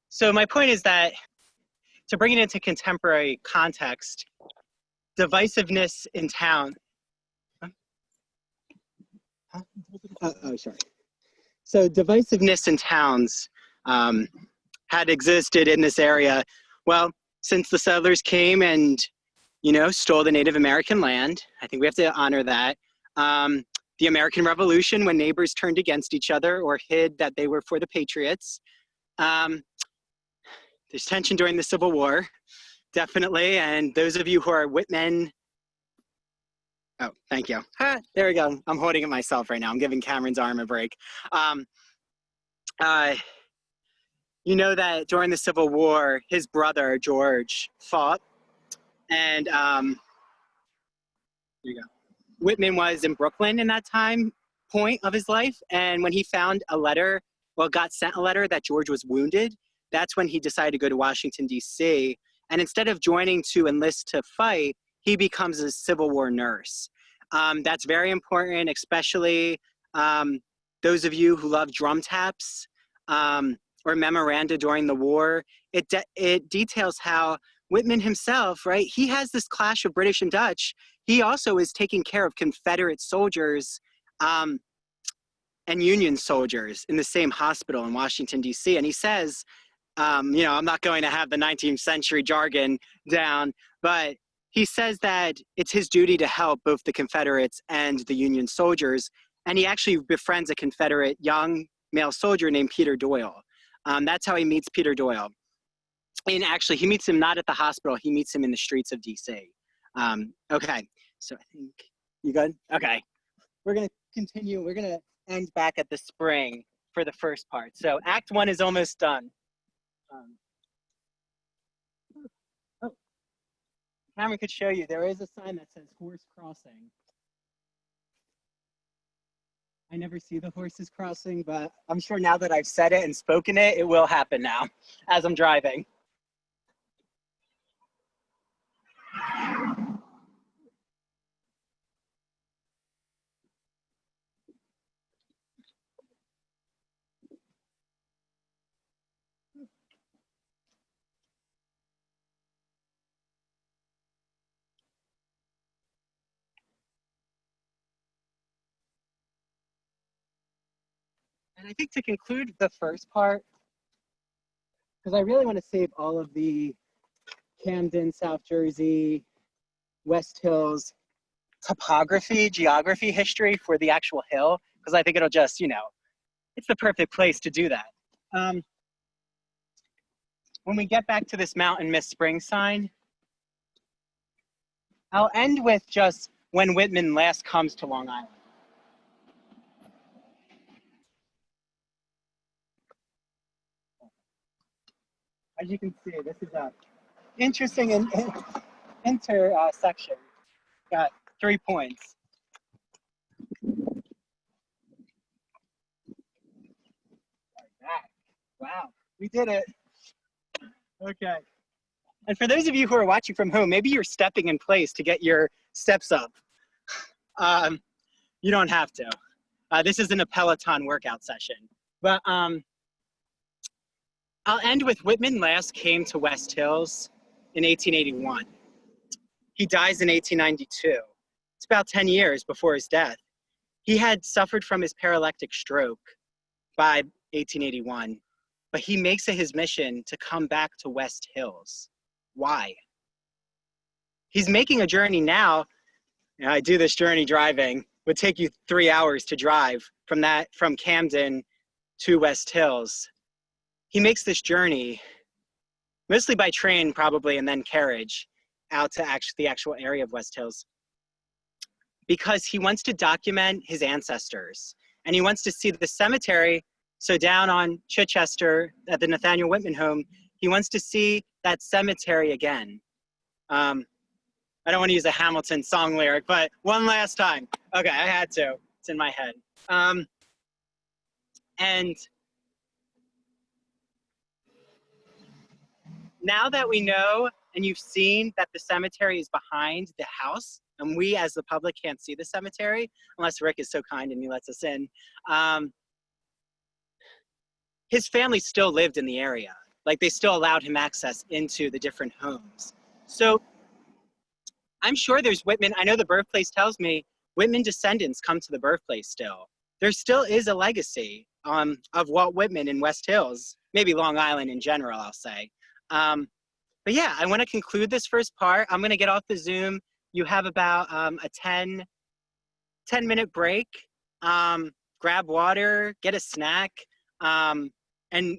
so my point is that to bring it into contemporary context, divisiveness in town. Sorry. So divisiveness in towns had existed in this area, well, since the settlers came and, stole the Native American land. I think we have to honor that. The American Revolution, when neighbors turned against each other or hid that they were for the Patriots. There's tension during the Civil War, definitely. And those of you who are Whitman, oh, thank you. There we go. I'm holding it myself right now. I'm giving Cameron's arm a break. You know that during the Civil War, his brother, George, fought. And here you go. Whitman was in Brooklyn in that time point of his life. And when he found a letter, got sent a letter that George was wounded, that's when he decided to go to Washington, D.C. And instead of joining to enlist to fight, he becomes a Civil War nurse. That's very important, especially those of you who love drum taps or memoranda during the war. It details how Whitman himself, right, he has this clash of British and Dutch. He also is taking care of Confederate soldiers and Union soldiers in the same hospital in Washington, D.C. And he says, I'm not going to have the 19th century jargon down, but he says that it's his duty to help both the Confederates and the Union soldiers. And he actually befriends a Confederate young male soldier named Peter Doyle. That's how he meets Peter Doyle. And actually, he meets him not at the hospital. He meets him in the streets of D.C. Okay, so I think you good? Okay, we're going to continue. We're going to end back at the spring for the first part. So Act 1 is almost done. Cameron could show you. There is a sign that says horse crossing. I never see the horses crossing, but I'm sure now that I've said it and spoken it, it will happen now as I'm driving. And I think to conclude the first part, because I really want to save all of the Camden, South Jersey, West Hills topography, geography, history for the actual hill, because I think it'll just, it's the perfect place to do that. When we get back to this Mountain Miss Spring sign, I'll end with just when Whitman last comes to Long Island. As you can see, this is a interesting intersection. Got 3 points. Like that. Wow, we did it. Okay. And for those of you who are watching from home, maybe you're stepping in place to get your steps up. You don't have to. This isn't a Peloton workout session. But I'll end with Whitman last came to West Hills in 1881. He dies in 1892. It's about 10 years before his death. He had suffered from his paralytic stroke by 1881, but he makes it his mission to come back to West Hills. Why? He's making a journey now. I do this journey driving. It would take you 3 hours to drive from Camden to West Hills. He makes this journey, mostly by train probably, and then carriage, out to the actual area of West Hills, because he wants to document his ancestors, and he wants to see the cemetery. So down on Chichester at the Nathaniel Whitman home, he wants to see that cemetery again. I don't want to use a Hamilton song lyric, but one last time. Okay, I had to. It's in my head. And now that we know and you've seen that the cemetery is behind the house, and we as the public can't see the cemetery, unless Rick is so kind and he lets us in, his family still lived in the area. Like, they still allowed him access into the different homes. So I'm sure there's Whitman. I know the birthplace tells me Whitman descendants come to the birthplace still. There still is a legacy of Walt Whitman in West Hills, maybe Long Island in general, I'll say. But yeah, I want to conclude this first part. I'm going to get off the Zoom. You have about a 10-minute break. Grab water, get a snack, and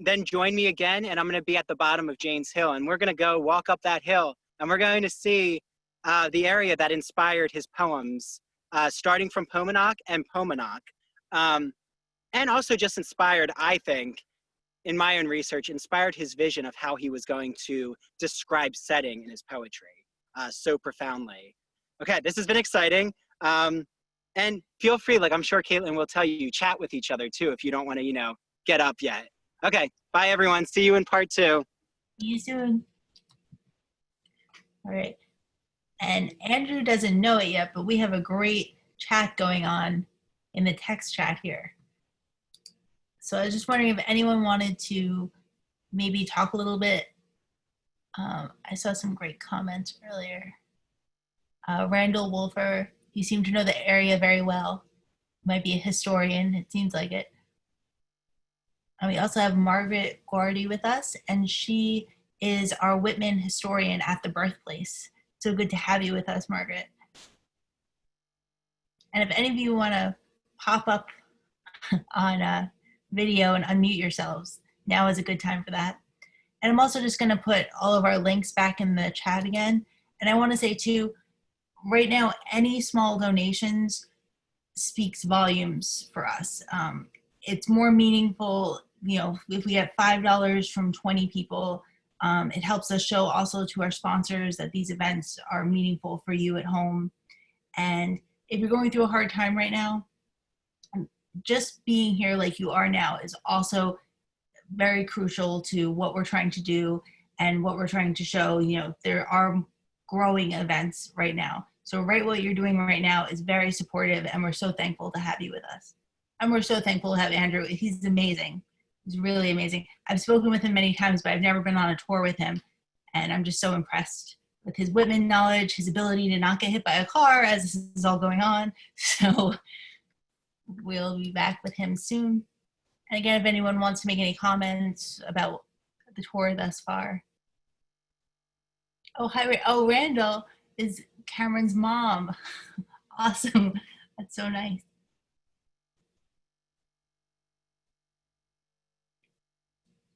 then join me again. And I'm going to be at the bottom of Jayne's Hill. And we're going to go walk up that hill. And we're going to see the area that inspired his poems, starting from Paumanok and Paumanok. And also just inspired, I think, in my own research, inspired his vision of how he was going to describe setting in his poetry so profoundly. Okay, this has been exciting. And feel free, like I'm sure Caitlin will tell you, chat with each other too if you don't want to, get up yet. Okay, bye everyone. See you in part 2. See you soon. All right. And Andrew doesn't know it yet, but we have a great chat going on in the text chat here. So I was just wondering if anyone wanted to maybe talk a little bit. I saw some great comments earlier. Randall Wolfer, you seem to know the area very well. Might be a historian, it seems like it. And we also have Margaret Guardy with us, and she is our Whitman historian at the birthplace. So good to have you with us, Margaret. And if any of you want to pop up on video and unmute yourselves, now is a good time for that. And I'm also just going to put all of our links back in the chat again. And I want to say too, right now, any small donations speaks volumes for us. It's more meaningful, if we get $5 from 20 people, it helps us show also to our sponsors that these events are meaningful for you at home. And if you're going through a hard time right now, just being here like you are now is also very crucial to what we're trying to do and what we're trying to show. There are growing events right now. So what you're doing right now is very supportive, and we're so thankful to have you with us. And we're so thankful to have Andrew. He's amazing. He's really amazing. I've spoken with him many times, but I've never been on a tour with him. And I'm just so impressed with his Whitman knowledge, his ability to not get hit by a car as this is all going on. So we'll be back with him soon. And again, if anyone wants to make any comments about the tour thus far. Oh, hi. Oh, Randall is Cameron's mom. Awesome. That's so nice.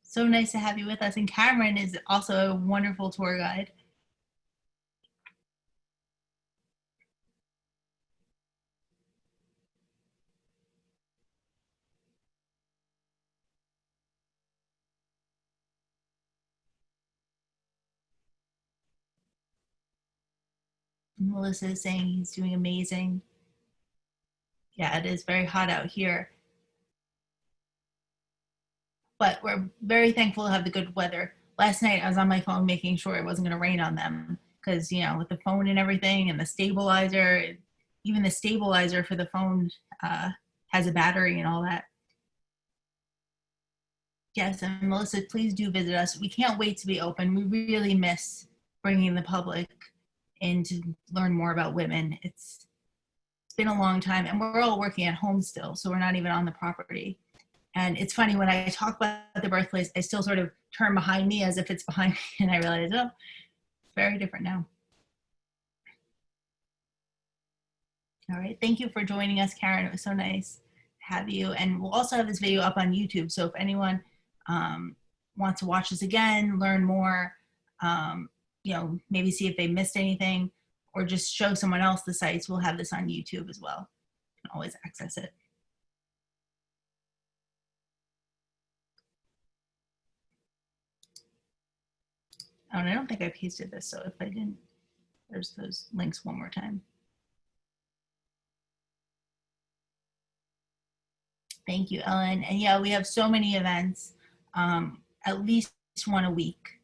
So nice to have you with us. And Cameron is also a wonderful tour guide. Melissa is saying he's doing amazing. Yeah, it is very hot out here. But we're very thankful to have the good weather. last night I was on my phone making sure it wasn't going to rain on them because, you know, with the phone and everything and the stabilizer, even the stabilizer for the phone has a battery and all that. Yes, and Melissa, please do visit us. We can't wait to be open. We really miss bringing the public in to learn more about Whitman. It's been a long time, and we're all working at home still, so we're not even on the property. And it's funny, when I talk about the birthplace, I still sort of turn behind me as if it's behind me, and I realize, oh, it's very different now. All right, thank you for joining us, Karen. It was so nice to have you. And we'll also have this video up on YouTube, so if anyone wants to watch this again, learn more, you know, maybe see if they missed anything, or just show someone else the sites, we'll have this on YouTube as well. You can always access it. Oh, and I don't think I pasted this, so if I didn't, there's those links one more time. Thank you, Ellen. And yeah, we have so many events, at least one a week.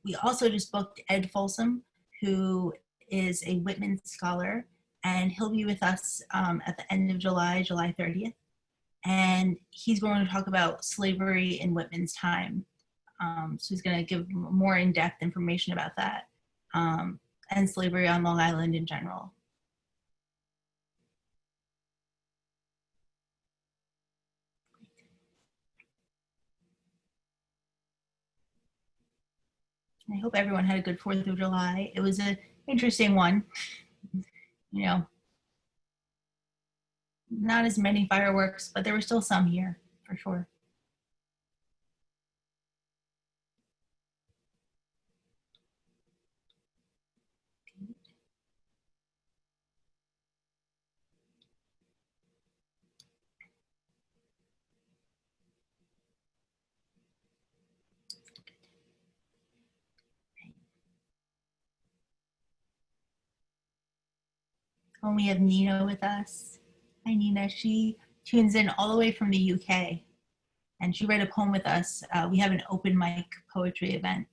We also just booked Ed Folsom, who is a Whitman scholar, and he'll be with us at the end of July, July 30th. And he's going to talk about slavery in Whitman's time. So he's going to give more in-depth information about that and slavery on Long Island in general. I hope everyone had a good 4th of July. It was an interesting one. You know, not as many fireworks, but there were still some here, for sure. And we have Nina with us. Hi, Nina. She tunes in all the way from the UK, and she read a poem with us. We have an open mic poetry event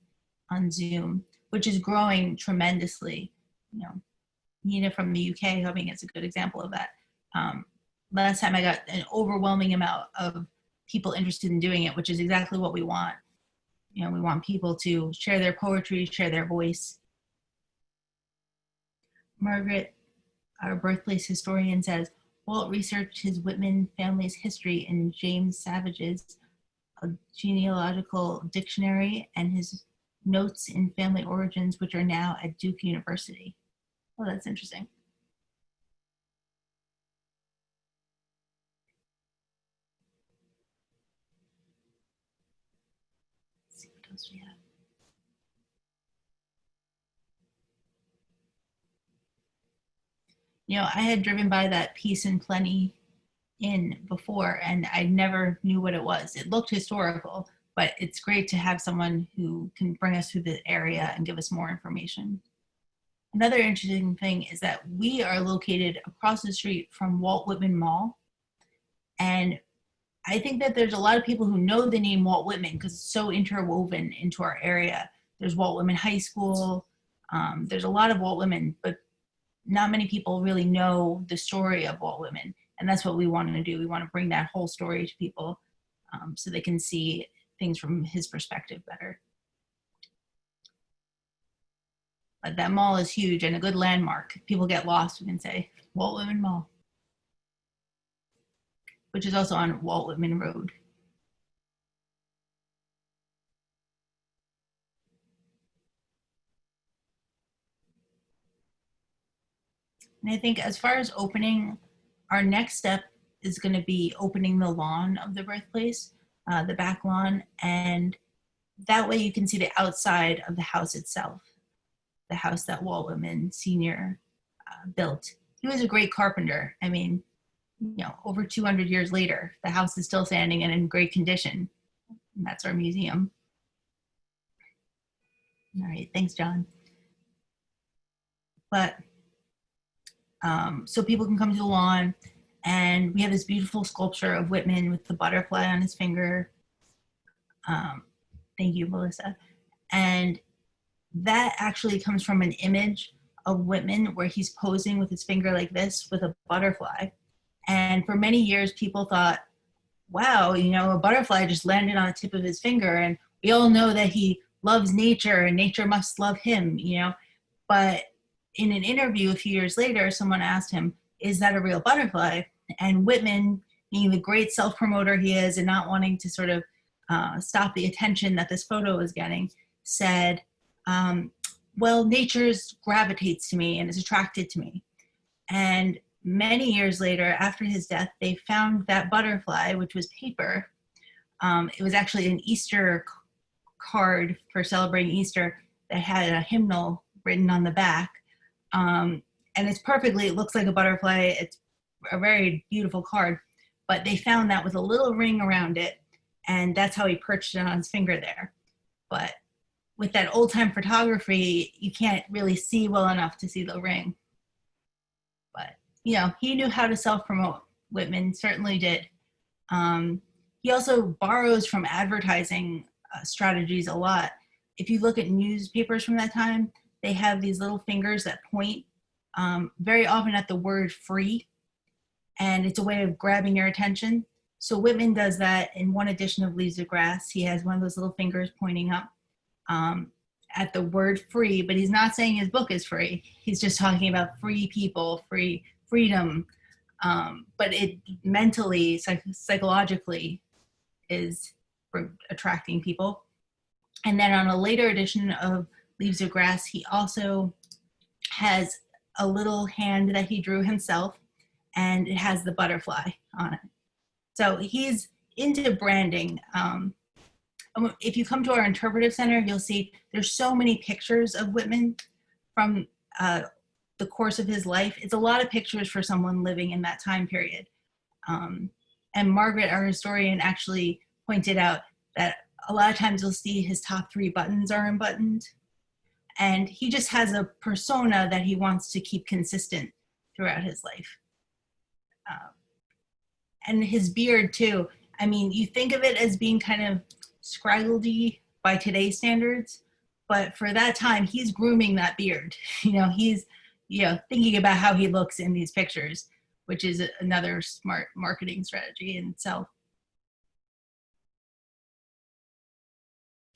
on Zoom, which is growing tremendously. You know, Nina from the UK, I mean, it's a good example of that. Last time I got an overwhelming amount of people interested in doing it, which is exactly what we want. You know, we want people to share their poetry, share their voice. Margaret, our birthplace historian, says, Walt researched his Whitman family's history in James Savage's A Genealogical Dictionary and his notes in family origins, which are now at Duke University. Oh, that's interesting. Let's see what else we have. You know, I had driven by that Peace and Plenty Inn before, and I never knew what it was. It looked historical, but it's great to have someone who can bring us through the area and give us more information. Another interesting thing is that we are located across the street from Walt Whitman Mall. And I think that there's a lot of people who know the name Walt Whitman because it's so interwoven into our area. There's Walt Whitman High School. There's a lot of Walt Whitman, but not many people really know the story of Walt Whitman. And that's what we want to do. We want to bring that whole story to people so they can see things from his perspective better. But that mall is huge and a good landmark. If people get lost, we can say Walt Whitman Mall, which is also on Walt Whitman Road. And I think as far as opening, our next step is going to be opening the lawn of the birthplace, the back lawn, and that way you can see the outside of the house itself, the house that Walt Whitman Sr. Built. He was a great carpenter. I mean, you know, over 200 years later, the house is still standing and in great condition. And that's our museum. All right, thanks, John. But so people can come to the lawn, and we have this beautiful sculpture of Whitman with the butterfly on his finger. Thank you, Melissa. And that actually comes from an image of Whitman where he's posing with his finger like this with a butterfly. And for many years, people thought, wow, a butterfly just landed on the tip of his finger. And we all know that he loves nature and nature must love him, But in an interview a few years later, someone asked him, is that a real butterfly? And Whitman, being the great self-promoter he is and not wanting to sort of stop the attention that this photo was getting, said, well, nature gravitates to me and is attracted to me. And many years later, after his death, they found that butterfly, which was paper. It was actually an Easter card for celebrating Easter that had a hymnal written on the back. And it looks like a butterfly. It's a very beautiful card, but they found that with a little ring around it, and that's how he perched it on his finger there. But with that old time photography, you can't really see well enough to see the ring. But, he knew how to self-promote. Whitman certainly did. He also borrows from advertising strategies a lot. If you look at newspapers from that time, they have these little fingers that point very often at the word free, and it's a way of grabbing your attention. So Whitman does that in one edition of Leaves of Grass. He has one of those little fingers pointing up at the word free, but he's not saying his book is free. He's just talking about free people, freedom. But it mentally, psychologically is for attracting people. And then on a later edition of Leaves of Grass, he also has a little hand that he drew himself, and it has the butterfly on it. So he's into branding. If you come to our interpretive center, you'll see there's so many pictures of Whitman from the course of his life. It's a lot of pictures for someone living in that time period. And Margaret, our historian, actually pointed out that a lot of times you'll see his top 3 buttons are unbuttoned. And he just has a persona that he wants to keep consistent throughout his life. And his beard too. I mean, you think of it as being kind of scraggledy by today's standards, but for that time, he's grooming that beard. He's, thinking about how he looks in these pictures, which is another smart marketing strategy in itself.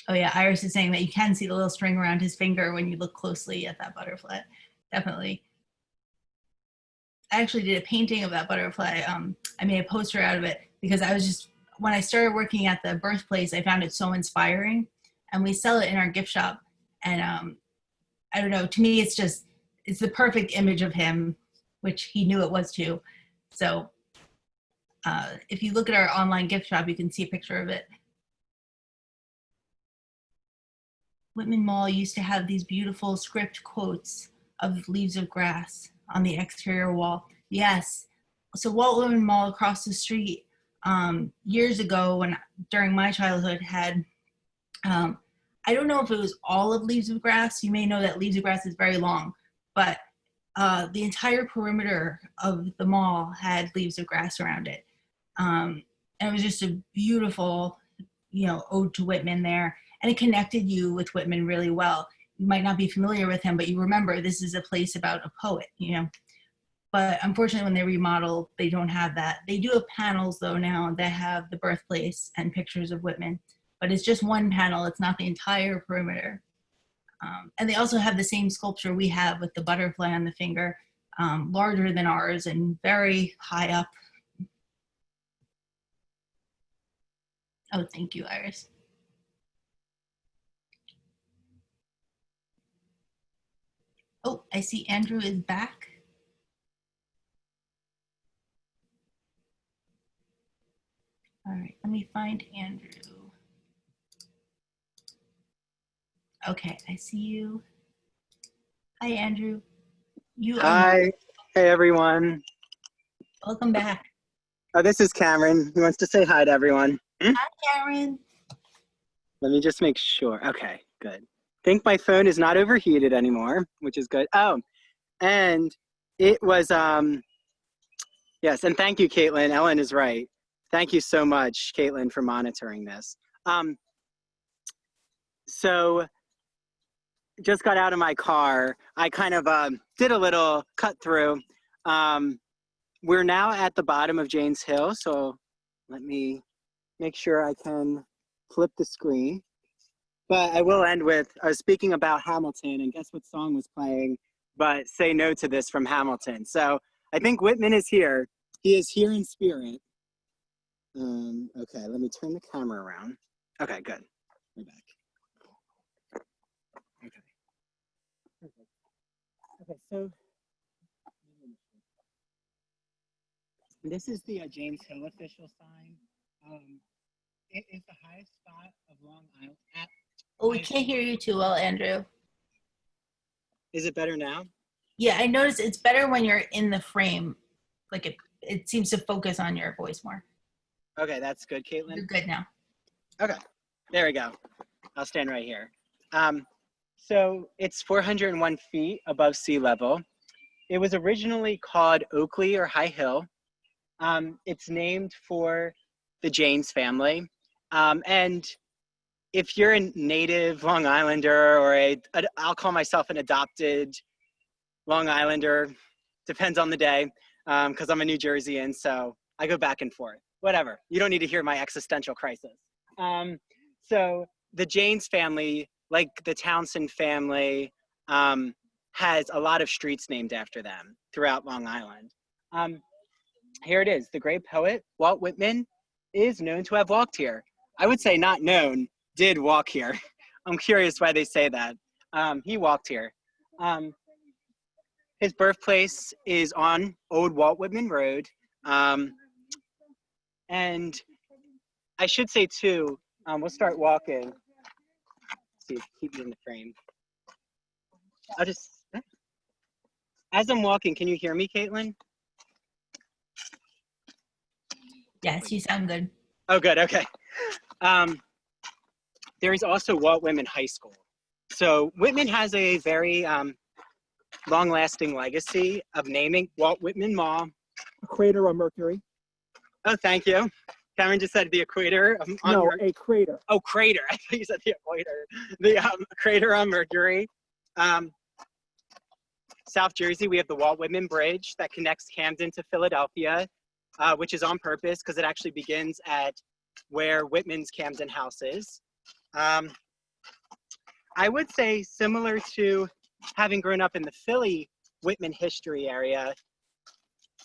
Oh yeah, Iris is saying that you can see the little string around his finger when you look closely at that butterfly. Definitely. I actually did a painting of that butterfly. I made a poster out of it because when I started working at the birthplace, I found it so inspiring, and we sell it in our gift shop. And I don't know, to me, it's the perfect image of him, which he knew it was too. So if you look at our online gift shop, you can see a picture of it. Whitman Mall used to have these beautiful script quotes of Leaves of Grass on the exterior wall. Yes. So Walt Whitman Mall across the street years ago, during my childhood, had, I don't know if it was all of Leaves of Grass. You may know that Leaves of Grass is very long, but the entire perimeter of the mall had Leaves of Grass around it. And it was just a beautiful, ode to Whitman there. And it connected you with Whitman really well. You might not be familiar with him, but you remember this is a place about a poet, But unfortunately, when they remodel, they don't have that. They do have panels, though, now that have the birthplace and pictures of Whitman. But it's just one panel. It's not the entire perimeter. And they also have the same sculpture we have with the butterfly on the finger, larger than ours and very high up. Oh, thank you, Iris. Oh, I see Andrew is back. All right, let me find Andrew. Okay, I see you. Hi, Andrew. Hi. Hey, everyone. Welcome back. Oh, this is Cameron. He wants to say hi to everyone. Hi, Cameron. Let me just make sure. Okay, good. I think my phone is not overheated anymore, which is good. Oh, and it was, yes, and thank you, Caitlin. Ellen is right. Thank you so much, Caitlin, for monitoring this. So just got out of my car. I kind of did a little cut through. We're now at the bottom of Jayne's Hill, so let me make sure I can flip the screen. But I will end with speaking about Hamilton, and guess what song was playing, but Say No to This from Hamilton. So I think Whitman is here. He is here in spirit. Okay, let me turn the camera around. Okay, good. We're back. Okay, so this is the James Hill official sign. It is the highest spot of Long Island. Oh, we can't hear you too well, Andrew. Is it better now? Yeah, I noticed it's better when you're in the frame. Like it seems to focus on your voice more. Okay, that's good, Caitlin. You're good now. Okay, there we go. I'll stand right here. So it's 401 feet above sea level. It was originally called Oakley or High Hill. It's named for the Jaynes family. And if you're a native Long Islander or I'll call myself an adopted Long Islander, depends on the day, because I'm a New Jerseyan, so I go back and forth. Whatever, you don't need to hear my existential crisis. So the Jaynes family, like the Townsend family, has a lot of streets named after them throughout Long Island. Here it is. The great poet, Walt Whitman, is known to have walked here. I would say not known, did walk here. I'm curious why they say that. He walked here. His birthplace is on Old Walt Whitman Road. And I should say too, we'll start walking. Let's see, keep me in the frame. As I'm walking, can you hear me, Caitlin? Yes, you sound good. Oh, good, okay. There is also Walt Whitman High School. So Whitman has a very long-lasting legacy of naming Walt Whitman Mall. A crater on Mercury. Oh, thank you. Cameron just said the equator. No, a crater. Oh, crater. I thought you said the equator. The crater on Mercury. South Jersey, we have the Walt Whitman Bridge that connects Camden to Philadelphia, which is on purpose because it actually begins at where Whitman's Camden house is. I would say similar to having grown up in the Philly Whitman history area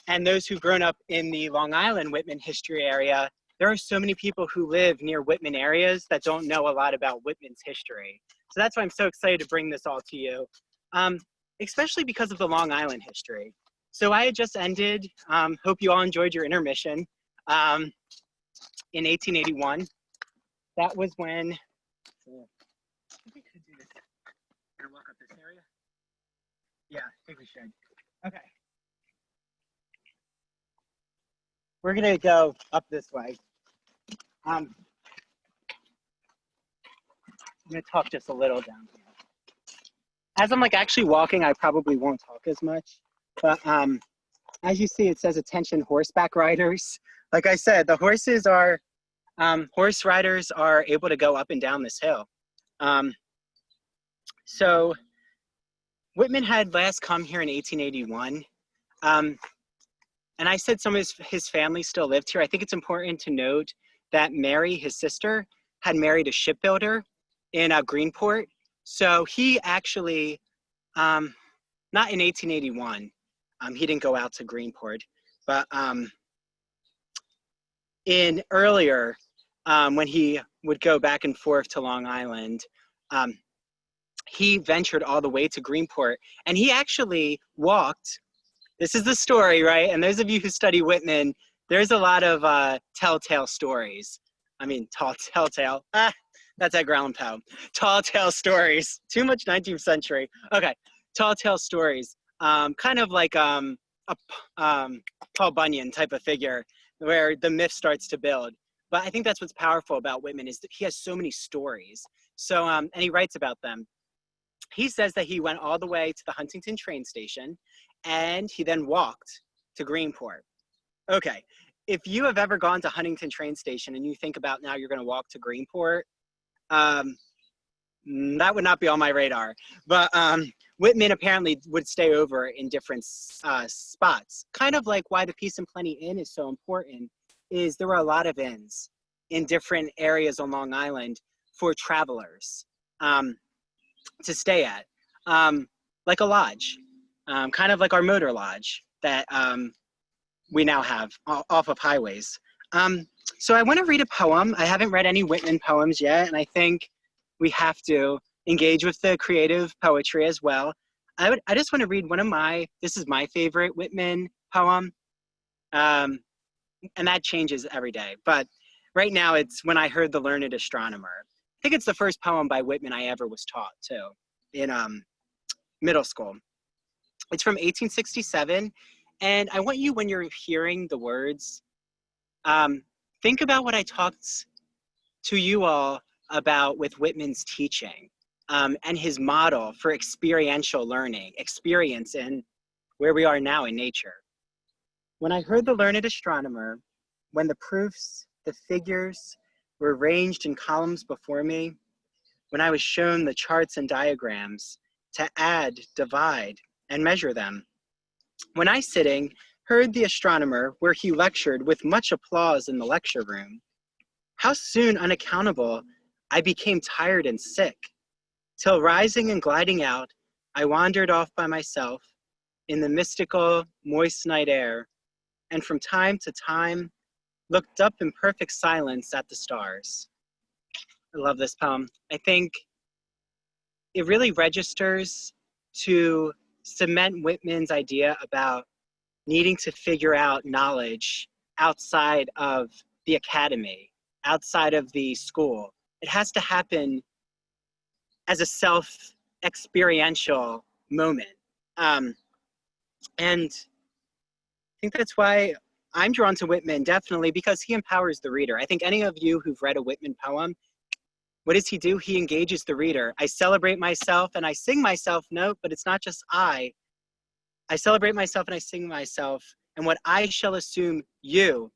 and those who've grown up in the Long Island Whitman history area, there are so many people who live near Whitman areas that don't know a lot about Whitman's history. So that's why I'm so excited to bring this all to you, especially because of the Long Island history. So I had just ended, hope you all enjoyed your intermission, in 1881. That was when, I think we could do this. Can I walk up this area? Yeah, I think we should. Okay. We're gonna go up this way. I'm gonna talk just a little down here. As I'm like actually walking, I probably won't talk as much, but as you see, it says attention horseback riders. Like I said, the horses are, horse riders are able to go up and down this hill. So Whitman had last come here in 1881. And I said some of his family still lived here. I think it's important to note that Mary, his sister, had married a shipbuilder in Greenport. So he actually, not in 1881, he didn't go out to Greenport, but in earlier, when he would go back and forth to Long Island, he ventured all the way to Greenport, and he actually walked. This is the story, right? And those of you who study Whitman, there's a lot of telltale stories. I mean, telltale. That's Edgar Allan Poe. Tall tale stories. Too much 19th century. Okay, tall tale stories. Kind of like a Paul Bunyan type of figure, where the myth starts to build. But I think that's what's powerful about Whitman is that he has so many stories. So, and he writes about them. He says that he went all the way to the Huntington train station, and he then walked to Greenport. Okay, if you have ever gone to Huntington train station and you think about now you're going to walk to Greenport, that would not be on my radar. But Whitman apparently would stay over in different spots. Kind of like why the Peace and Plenty Inn is so important is there were a lot of inns in different areas on Long Island for travelers to stay at, like a lodge, kind of like our motor lodge that we now have off of highways. So I want to read a poem. I haven't read any Whitman poems yet, and I think we have to engage with the creative poetry as well. I just want to read this is my favorite Whitman poem, and that changes every day. But right now it's When I Heard the Learned Astronomer. I think it's the first poem by Whitman I ever was taught too, in middle school. It's from 1867, and I want you, when you're hearing the words, think about what I talked to you all about with Whitman's teaching and his model for experiential learning, experience in where we are now in nature. When I heard the learned astronomer, when the proofs, the figures were ranged in columns before me, when I was shown the charts and diagrams to add, divide, and measure them, when I, sitting, heard the astronomer where he lectured with much applause in the lecture room, how soon unaccountable I became tired and sick, till rising and gliding out, I wandered off by myself in the mystical, moist night air, and from time to time looked up in perfect silence at the stars. I love this poem. I think it really registers to cement Whitman's idea about needing to figure out knowledge outside of the academy, outside of the school. It has to happen as a self-experiential moment. And I think that's why I'm drawn to Whitman, definitely, because he empowers the reader. I think any of you who've read a Whitman poem, what does he do? He engages the reader. I celebrate myself and I sing myself, no, but it's not just I celebrate myself and I sing myself, and what I shall assume, you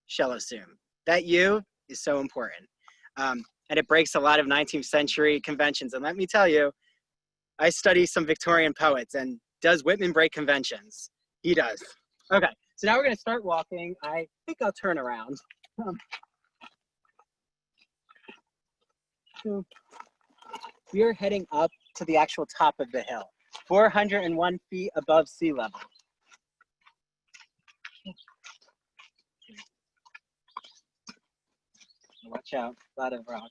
shall assume. That you is so important. And it breaks a lot of 19th century conventions. And let me tell you, I study some Victorian poets, and does Whitman break conventions? He does. Okay, so now we're gonna start walking. I think I'll turn around. So we are heading up to the actual top of the hill, 401 feet above sea level. Watch out, a lot of rocks.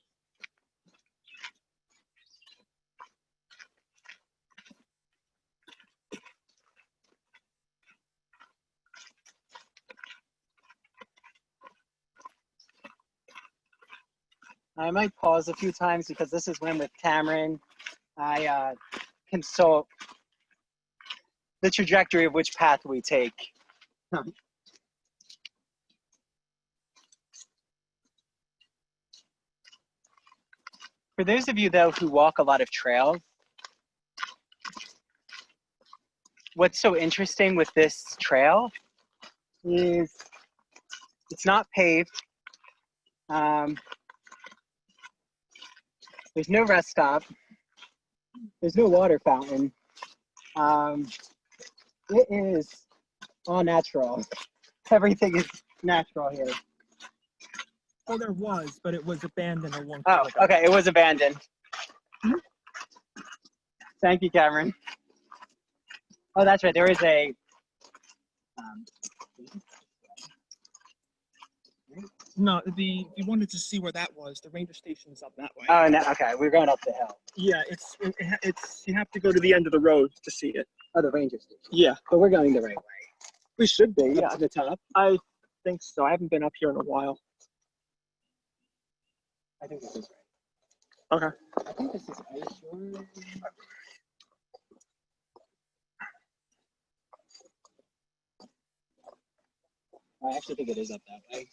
I might pause a few times because this is when with Cameron, I consult the trajectory of which path we take. For those of you though who walk a lot of trails, what's so interesting with this trail is it's not paved. There's no rest stop. There's no water fountain. It is all natural. Everything is natural here. Oh, there was, but it was abandoned a long time ago. Oh, okay, it was abandoned. Thank you, Cameron. Oh, that's right, there is a... No, you wanted to see where that was. The ranger station is up that way. Oh, no, okay, we're going up the hill. Yeah, it's you have to go to the end of the road to see it. Oh, the ranger station. Yeah, But we're going the right way. we should be. Up Yeah, to the top. I think so. I haven't been up here in a while. I think this is right. Okay. I think this is, are you sure? I actually think it is up that way.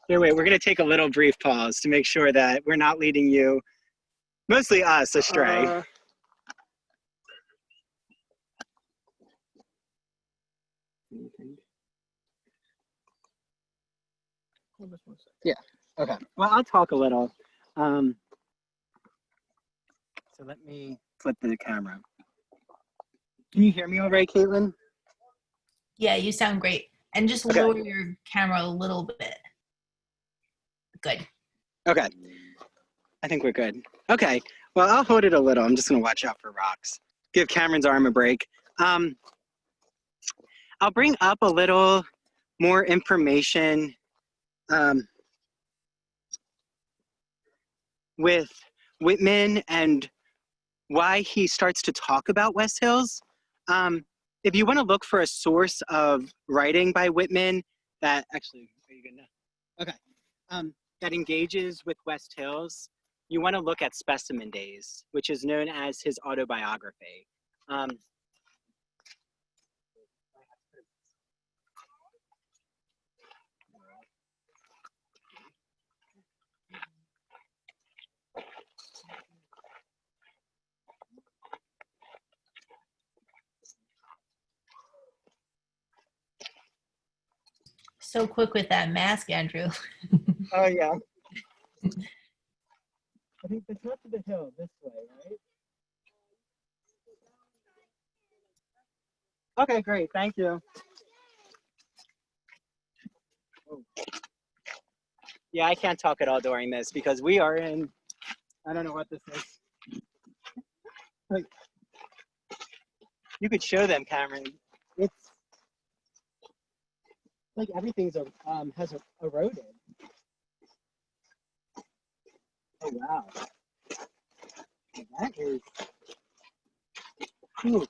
Here, wait, we're gonna take a little brief pause to make sure that we're not leading you, mostly us, astray. Yeah, okay. Well, I'll talk a little. So let me flip the camera. Can you hear me all right, Caitlin? Yeah, you sound great. And just Okay. lower your camera a little bit. Good. Okay. I think we're good. Okay. Well, I'll hold it a little. I'm just going to watch out for rocks. Give Cameron's arm a break. I'll bring up a little more information with Whitman and why he starts to talk about West Hills. If you want to look for a source of writing by Whitman that actually, are you good now? Okay. That engages with West Hills, you want to look at Specimen Days, which is known as his autobiography. So quick with that mask, Andrew. Oh, yeah. I think the top of the hill this way, right? Okay, great. Thank you. Yeah, I can't talk at all during this because we are in, I don't know what this is. Like, you could show them, Cameron. It's like everything's has eroded. Oh, wow. That is, ooh.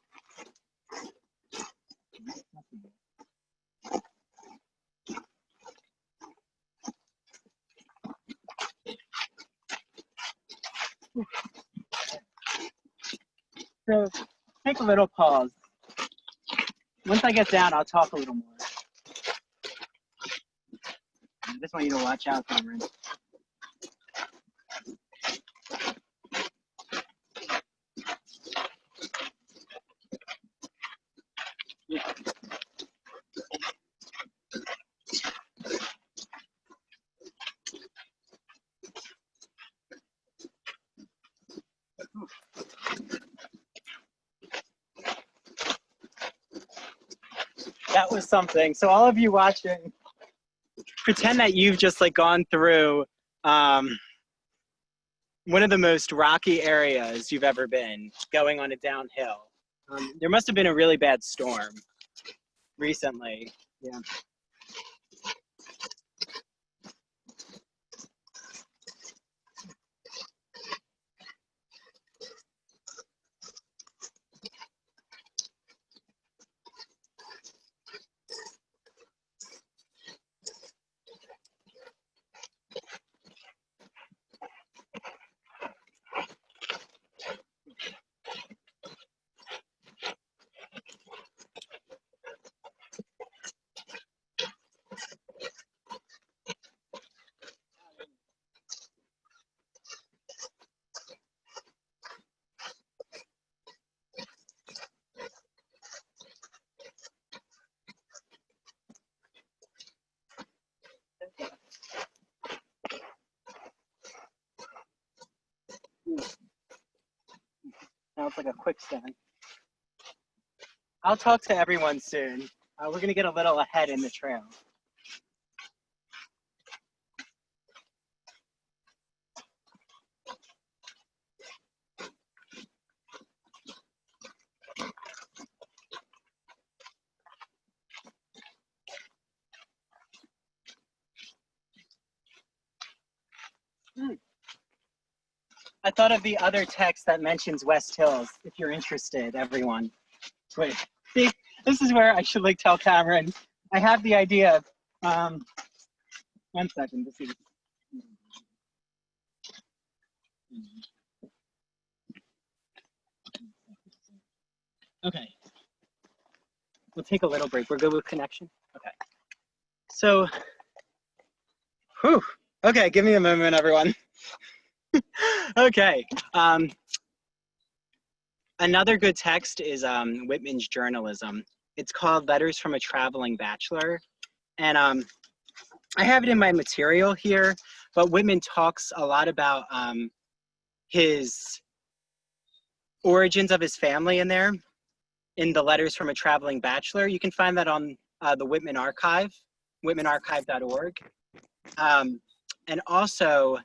So take a little pause. Once I get down, I'll talk a little more. I just want you to watch out, Cameron. Yeah. That was something. So all of you watching, pretend that you've just like gone through one of the most rocky areas you've ever been, going on a downhill. There must have been a really bad storm recently. Yeah. Now it's like a quicksand. I'll talk to everyone soon. We're gonna get a little ahead in the trail. I thought of the other text that mentions West Hills, if you're interested, everyone. Wait, see, this is where I should like tell Cameron. I have the idea of, 1 second to see. Okay. We'll take a little break. We're good with connection? Okay. So, whew. Okay, give me a moment, everyone. Okay. Another good text is Whitman's journalism. It's called Letters from a Traveling Bachelor. And I have it in my material here, but Whitman talks a lot about his origins of his family in there, in the Letters from a Traveling Bachelor. You can find that on the Whitman Archive, whitmanarchive.org. And also,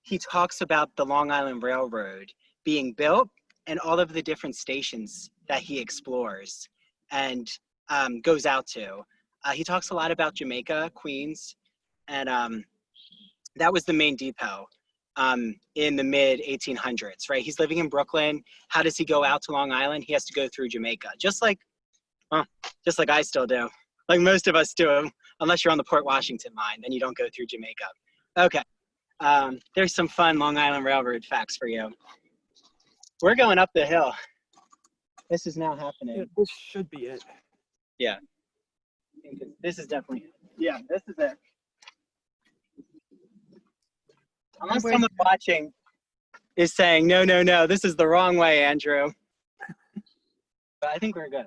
he talks about the Long Island Railroad being built and all of the different stations that he explores and goes out to. He talks a lot about Jamaica, Queens, and that was the main depot in the mid 1800s, right? He's living in Brooklyn. How does he go out to Long Island? He has to go through Jamaica, just like I still do, like most of us do, unless you're on the Port Washington line, then you don't go through Jamaica. Okay, there's some fun Long Island Railroad facts for you. We're going up the hill. This is now happening. Yeah, this should be it. Yeah. This is definitely it. Yeah, this is it. Unless someone watching is saying, no, no, no, this is the wrong way, Andrew. But I think we're good.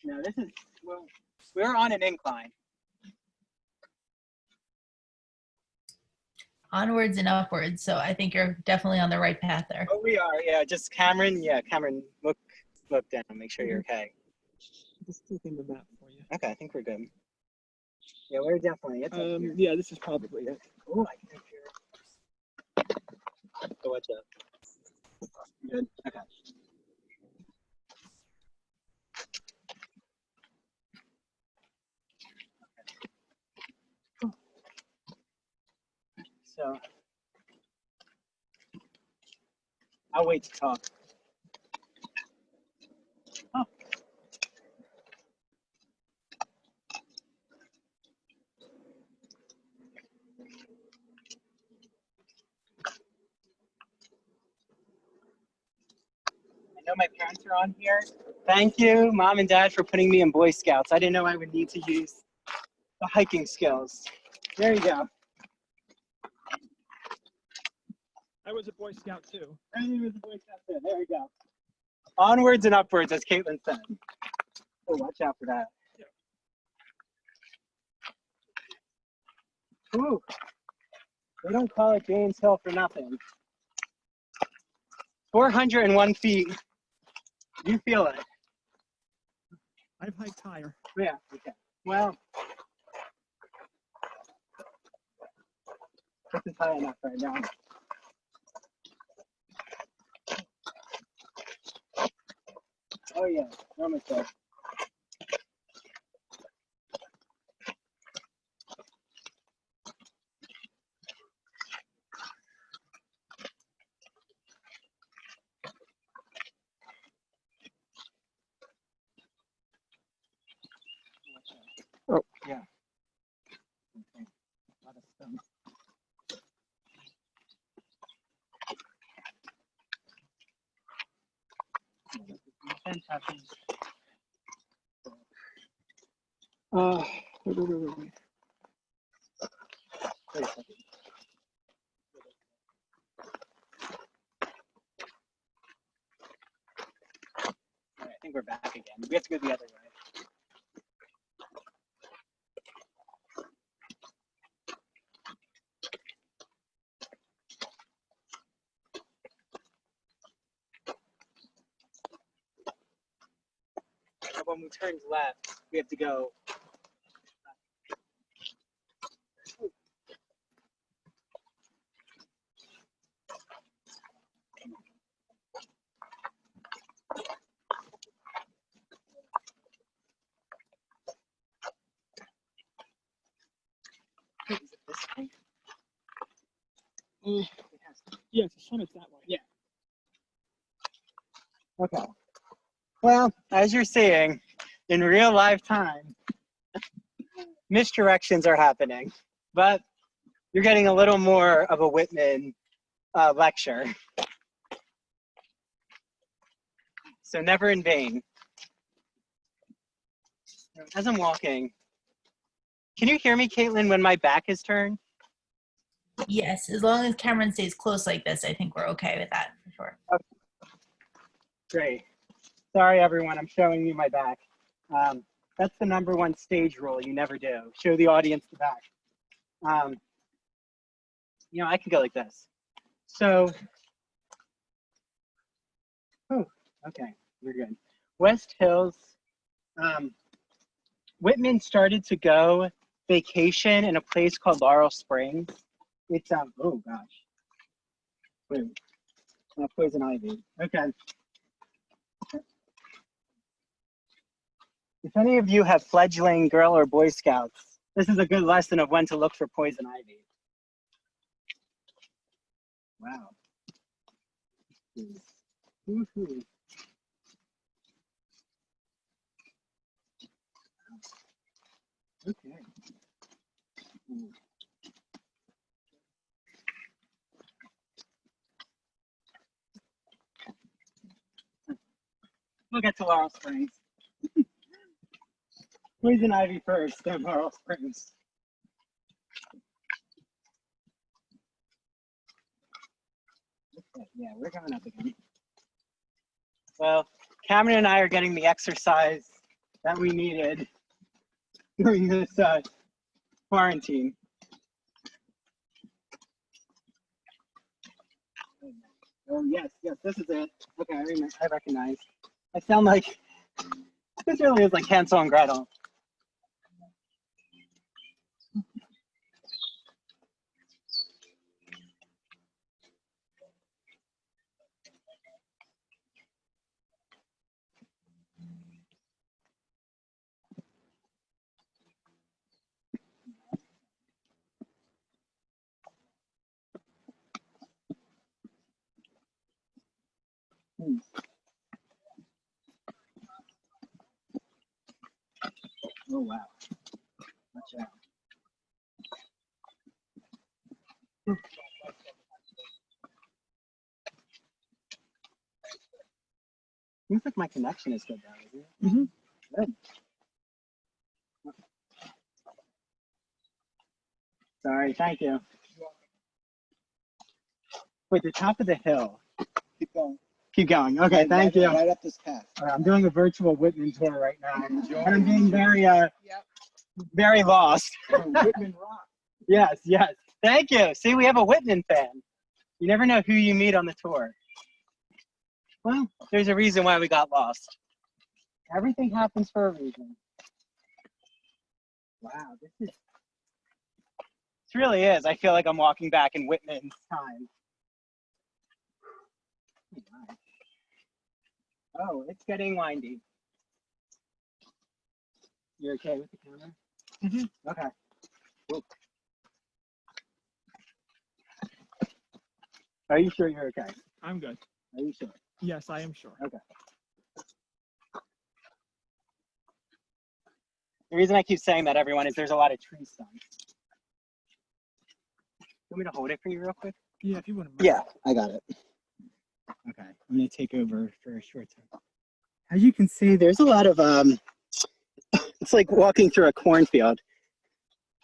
No, this is, well, we're on an incline. Onwards and upwards. So I think you're definitely on the right path there. Oh, we are, yeah. Just Cameron, look down, make sure you're okay. Just taking the map for you. Okay, I think we're good. Yeah, we're definitely, it's up here. Yeah, this is probably it. Oh, I can hear. So what's up? Good, okay. So, I'll wait to talk. Oh. I know my parents are on here. Thank you, Mom and Dad, for putting me in Boy Scouts. I didn't know I would need to use the hiking skills. There you go. I was a Boy Scout too. I was a Boy Scout too. There we go. Onwards and upwards, as Caitlin said. Oh, watch out for that. Yeah. Ooh, they don't call it James Hill for nothing. 401 feet. You feel it. I've hiked higher. Yeah, okay. Well, this is high enough right now. Oh yeah, we're almost there. Oh. Yeah. Okay. A lot of stuff. Wait. Wait a second. All right, I think we're back again. We have to go the other way. When we turn left, we have to go. Is it this way? Yeah, it's the summit that way. Yeah. Okay. Well, as you're seeing, in real life time, misdirections are happening, but you're getting a little more of a Whitman lecture. So never in vain. As I'm walking, can you hear me, Caitlin, when my back is turned? Yes, as long as Cameron stays close like this, I think we're okay with that for sure. Okay. Great. Sorry, everyone, I'm showing you my back. That's the #1 stage rule you never do. Show the audience the back. You know, I can go like this. So Oh, okay, we're good. West Hills. Whitman started to go vacation in a place called Laurel Springs. It's oh gosh. Wait, poison ivy. Okay. If any of you have fledgling Girl or Boy Scouts, this is a good lesson of when to look for poison ivy. Wow. Woohoo. Okay. We'll get to Laurel Springs. Poison ivy first, then Laurel Springs. Okay, yeah, we're going up again. Well, Cameron and I are getting the exercise that we needed during this quarantine. Oh yes, this is it. Okay, I recognize. I sound like, this really is like Hansel and Gretel. Oh wow. Watch out. Seems like my connection is good now, isn't it? Mm-hmm. Good. Sorry, thank you. Wait, the top of the hill. Keep going. Keep going. Okay, thank you. Right up this path. I'm doing a virtual Whitman tour right now, and I'm being very, very lost. Whitman Rock. Yes. Thank you. See, we have a Whitman fan. You never know who you meet on the tour. Well, there's a reason why we got lost. Everything happens for a reason. Wow, this really is. I feel like I'm walking back in Whitman's time. Oh, it's getting windy. You're okay with the camera? Mm-hmm. Okay. Whoa. Are you sure you're okay? I'm good. Are you sure? Yes, I am sure. Okay. The reason I keep saying that, everyone, is there's a lot of tree stumps. You want me to hold it for you real quick? Yeah, if you want to. Yeah, I got it. Okay, I'm gonna take over for a short time. As you can see, there's a lot of it's like walking through a cornfield.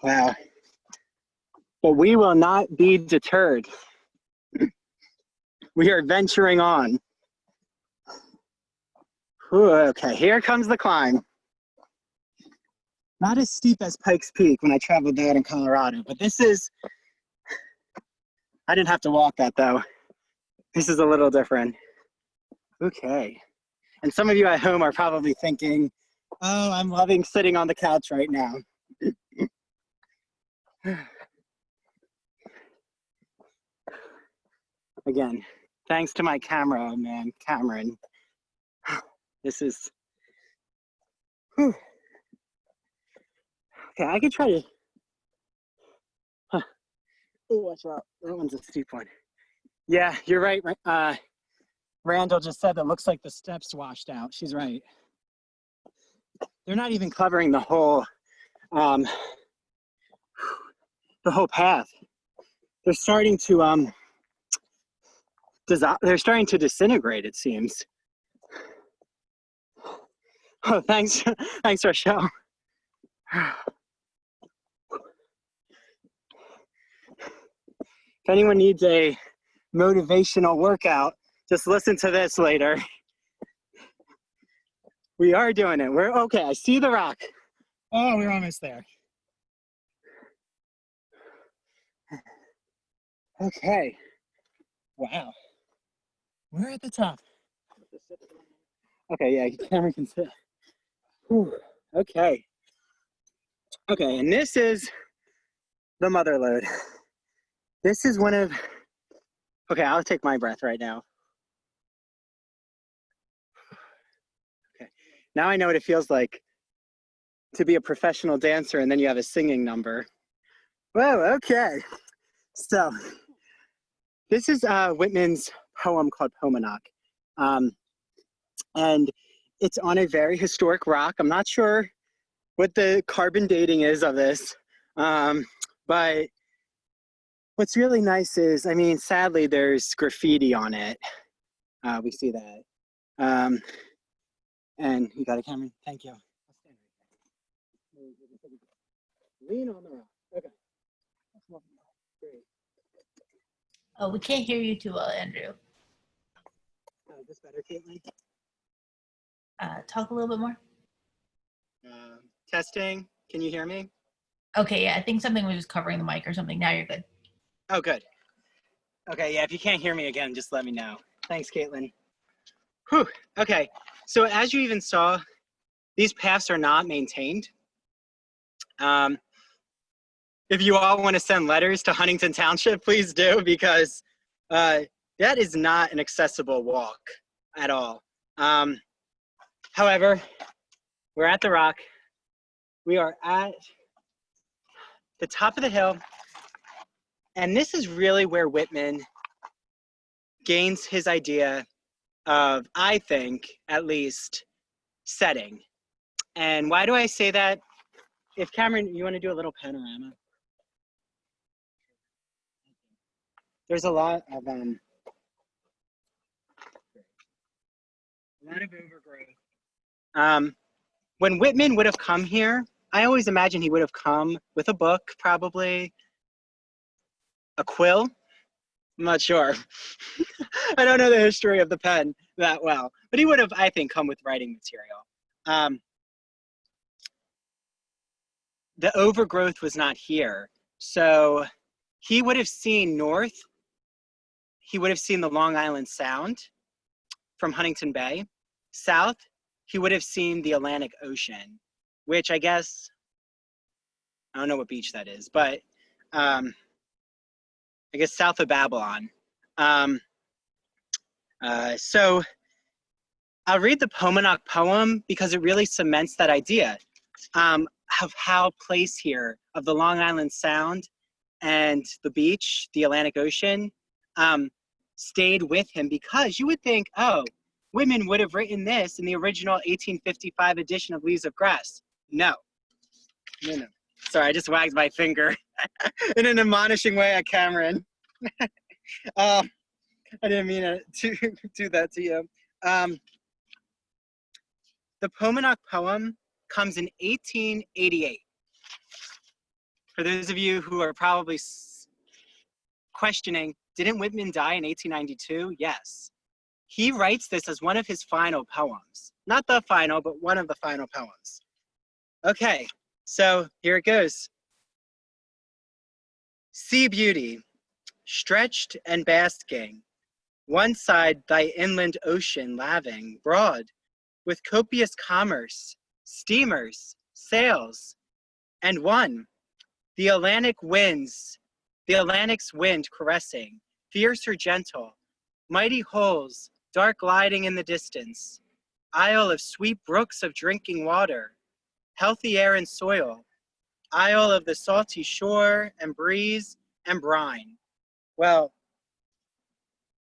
Wow. But we will not be deterred. We are venturing on. Whew, okay, here comes the climb. Not as steep as Pikes Peak when I traveled down in Colorado, but this is, I didn't have to walk that though. This is a little different. Okay. And some of you at home are probably thinking, oh, I'm loving sitting on the couch right now. Again, thanks to my camera man, Cameron. This is, whew. Okay, I could try to, oh, watch out, that one's a steep one. Yeah, you're right. Randall just said that looks like the steps washed out. She's right. They're not even covering the whole path. They're starting to they're starting to disintegrate, it seems. Oh, thanks, Rochelle. If anyone needs a motivational workout, just listen to this later. We are doing it. We're okay. I see the rock. Oh, we're almost there. Okay. Wow. We're at the top. Okay, yeah, camera can sit. Whew. Okay. Okay, and this is the mother lode. This is one of, okay, I'll take my breath right now. Okay, now I know what it feels like to be a professional dancer and then you have a singing number. Whoa, okay. So, this is Whitman's poem called Paumanok. And it's on a very historic rock. I'm not sure what the carbon dating is of this, but what's really nice is, I mean, sadly, there's graffiti on it. We see that. And you got a camera? Thank you. Lean on the rock. Okay. Great. Oh, we can't hear you too well, Andrew. Is this better, Caitlin? Talk a little bit more. Testing. Can you hear me? Okay, yeah, I think something was just covering the mic or something. Now you're good. Oh, good. Okay, yeah, if you can't hear me again, just let me know. Thanks, Caitlin. Whew. Okay, so as you even saw, these paths are not maintained. If you all want to send letters to Huntington Township, please do, because that is not an accessible walk at all. However, we're at the rock. We are at the top of the hill, and this is really where Whitman gains his idea of, I think, at least, setting. And why do I say that? If Cameron, you want to do a little panorama? There's a lot of overgrowth. When Whitman would have come here, I always imagine he would have come with a book, probably a quill. I'm not sure. I don't know the history of the pen that well, but he would have, I think, come with writing material. The overgrowth was not here. So he would have seen north. He would have seen the Long Island Sound from Huntington Bay. South, he would have seen the Atlantic Ocean, which I guess, I don't know what beach that is, but I guess south of Babylon. So I'll read the Paumanok poem because it really cements that idea of how place here of the Long Island Sound and the beach, the Atlantic Ocean, stayed with him, because you would think, oh, Whitman would have written this in the original 1855 edition of Leaves of Grass. No. Sorry, I just wagged my finger in an admonishing way at Cameron. I didn't mean to do that to you. The Paumanok poem comes in 1888. For those of you who are probably questioning, didn't Whitman die in 1892? Yes. He writes this as one of his final poems. Not the final, but one of the final poems. Okay, so here it goes. Sea beauty, stretched and basking, one side thy inland ocean laving, broad, with copious commerce, steamers, sails, and one, the Atlantic winds, the Atlantic's wind caressing, fierce or gentle, mighty holes, dark gliding in the distance, isle of sweet brooks of drinking water, healthy air and soil, isle of the salty shore and breeze and brine. Well,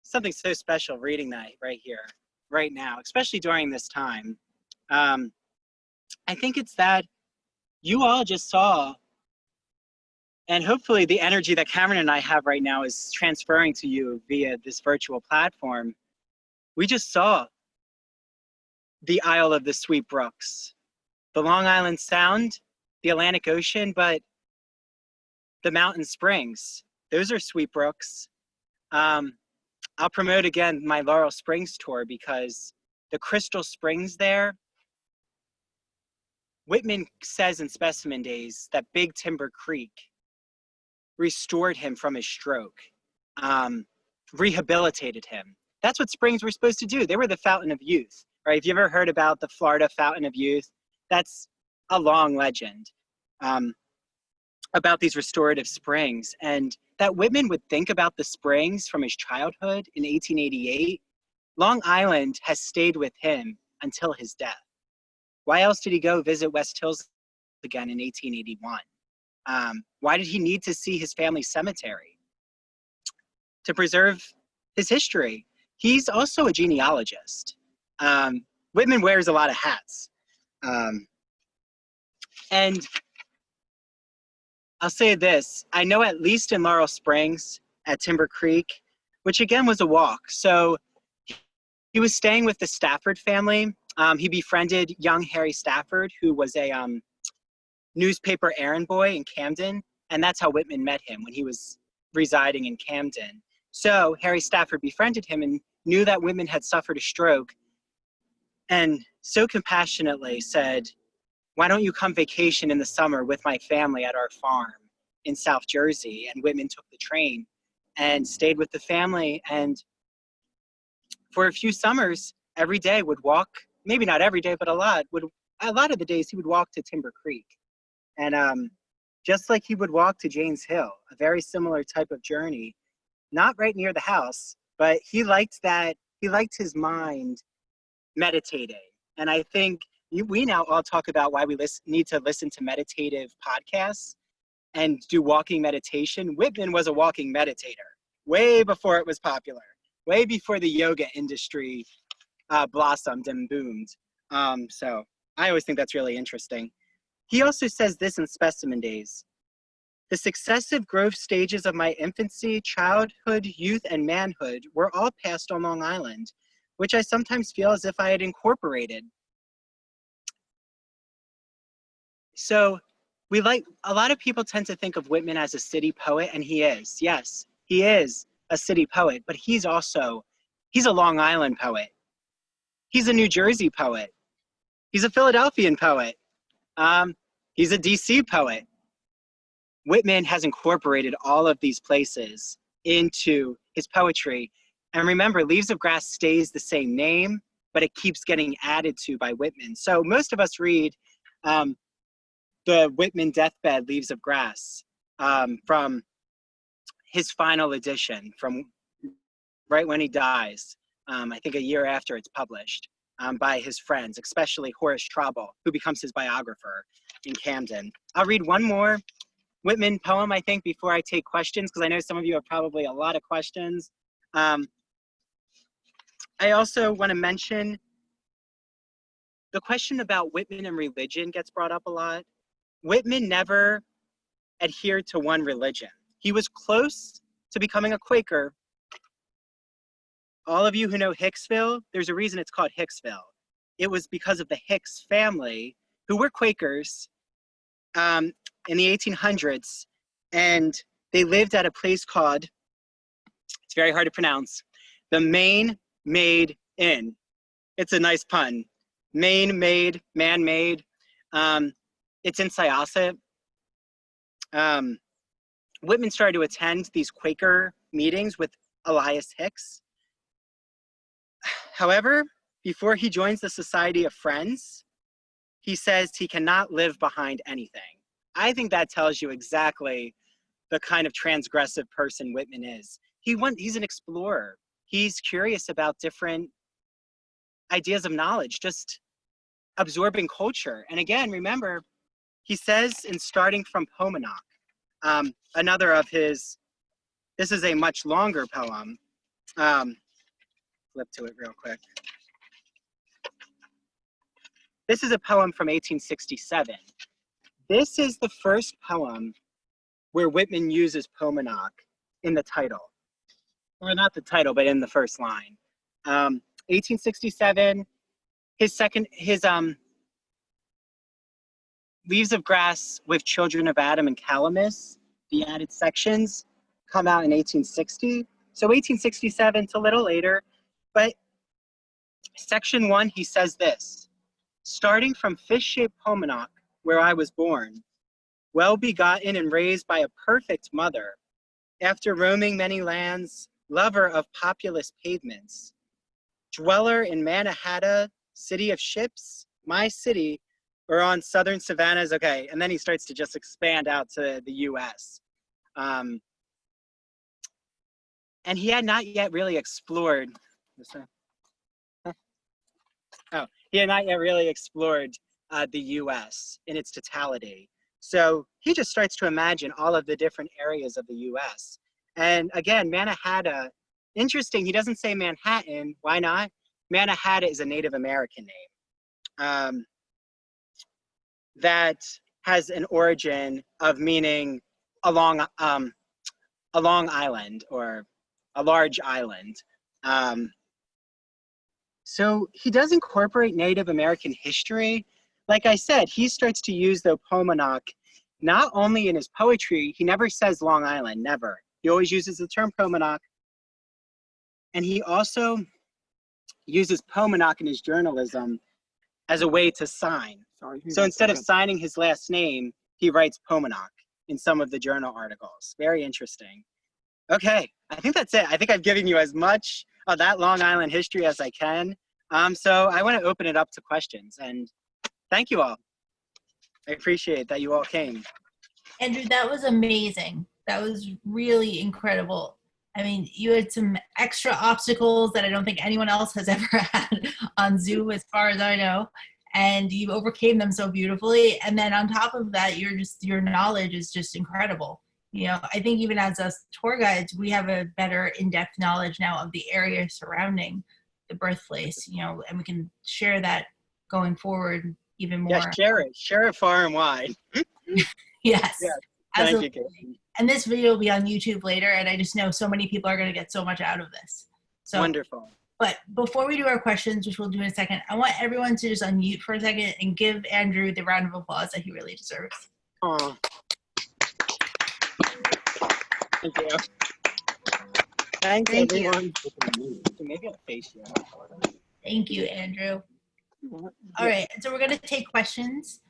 something so special reading that right here, right now, especially during this time. I think it's that you all just saw, and hopefully the energy that Cameron and I have right now is transferring to you via this virtual platform. We just saw the Isle of the Sweet Brooks, the Long Island Sound, the Atlantic Ocean, but the mountain springs, those are Sweet Brooks. I'll promote again my Laurel Springs tour because the crystal springs there, Whitman says in Specimen Days that Big Timber Creek restored him from his stroke, rehabilitated him. that's what springs were supposed to do. They were the fountain of youth, right? If you ever heard about the Florida Fountain of Youth, that's a long legend about these restorative springs. And that Whitman would think about the springs from his childhood in 1888, Long Island has stayed with him until his death. Why else did he go visit West Hills again in 1881? Why did he need to see his family cemetery? To preserve his history. He's also a genealogist. Whitman wears a lot of hats. And I'll say this, I know at least in Laurel Springs at Timber Creek, which again was a walk. So he was staying with the Stafford family. He befriended young Harry Stafford, who was a newspaper errand boy in Camden. And that's how Whitman met him, when he was residing in Camden. So Harry Stafford befriended him and knew that Whitman had suffered a stroke, and so compassionately said, why don't you come vacation in the summer with my family at our farm in South Jersey? And Whitman took the train and stayed with the family, and for a few summers, every day would walk, maybe not every day, but a lot of the days he would walk to Timber Creek. And just like he would walk to Jane's Hill, a very similar type of journey, not right near the house, but he liked his mind meditating. And I think we now all talk about why we need to listen to meditative podcasts and do walking meditation. Whitman was a walking meditator way before it was popular, way before the yoga industry blossomed and boomed. So I always think that's really interesting. He also says this in Specimen Days: the successive growth stages of my infancy, childhood, youth, and manhood were all passed on Long Island, which I sometimes feel as if I had incorporated. So a lot of people tend to think of Whitman as a city poet, and he is. Yes, he is a city poet, but he's a Long Island poet. He's a New Jersey poet. He's a Philadelphian poet. He's a DC poet. Whitman has incorporated all of these places into his poetry. And remember, Leaves of Grass stays the same name, but it keeps getting added to by Whitman. So most of us read the Whitman deathbed, Leaves of Grass, from his final edition, from right when he dies, I think a year after it's published, by his friends, especially Horace Traubel, who becomes his biographer in Camden. I'll read one more Whitman poem, I think, before I take questions, because I know some of you have probably a lot of questions. I also want to mention the question about Whitman and religion gets brought up a lot. Whitman never adhered to one religion. He was close to becoming a Quaker. All of you who know Hicksville, there's a reason it's called Hicksville. It was because of the Hicks family, who were Quakers, in the 1800s, and they lived at a place called, it's very hard to pronounce, the Maine Made Inn. It's a nice pun. Maine made, man-made. It's in Syosset. Whitman started to attend these Quaker meetings with Elias Hicks. However, before he joins the Society of Friends, he says he cannot live behind anything. I think that tells you exactly the kind of transgressive person Whitman is. He's an explorer. He's curious about different ideas of knowledge, just absorbing culture. And again, remember, he says in Starting from Paumanok, another of his, this is a much longer poem. Flip to it real quick. This is a poem from 1867. This is the first poem where Whitman uses Paumanok in the title. Or not the title, but in the first line. 1867, his Leaves of Grass with Children of Adam and Calamus, the added sections, come out in 1860. So 1867, it's a little later, but section 1, he says this: starting from fish-shaped Paumanok, where I was born, well begotten and raised by a perfect mother, after roaming many lands, lover of populous pavements, dweller in Mannahatta, city of ships, my city, or on southern savannas. Okay, and then he starts to just expand out to the US. And he had not yet really explored, he had not yet really explored the US in its totality. So he just starts to imagine all of the different areas of the US. And again, Mannahatta, interesting, he doesn't say Manhattan, why not? Mannahatta is a Native American name that has an origin of meaning a long island or a large island. So he does incorporate Native American history. Like I said, he starts to use the Paumanok not only in his poetry, he never says Long Island, never. He always uses the term Paumanok. And he also uses Paumanok in his journalism as a way to sign. So instead of signing his last name, he writes Paumanok in some of the journal articles. Very interesting. Okay, I think that's it. I think I've given you as much of that Long Island history as I can. So I want to open it up to questions, and thank you all. I appreciate that you all came. Andrew, that was amazing. That was really incredible. I mean, you had some extra obstacles that I don't think anyone else has ever had on Zoom, as far as I know, and you overcame them so beautifully. And then on top of that, your knowledge is just incredible. You know, I think even as us tour guides, we have a better in-depth knowledge now of the area surrounding the birthplace, you know, and we can share that going forward even more. Yeah, share it far and wide. Yes, yeah. absolutely. Thank you, and this video will be on YouTube later, and I just know so many people are going to get so much out of this. So wonderful. But before we do our questions, which we'll do in a second, I want everyone to just unmute for a second and give Andrew the round of applause that he really deserves. Oh. Thank you. Thanks, everyone. Maybe I'll face you. Thank you, Andrew. All right, so we're going to take questions.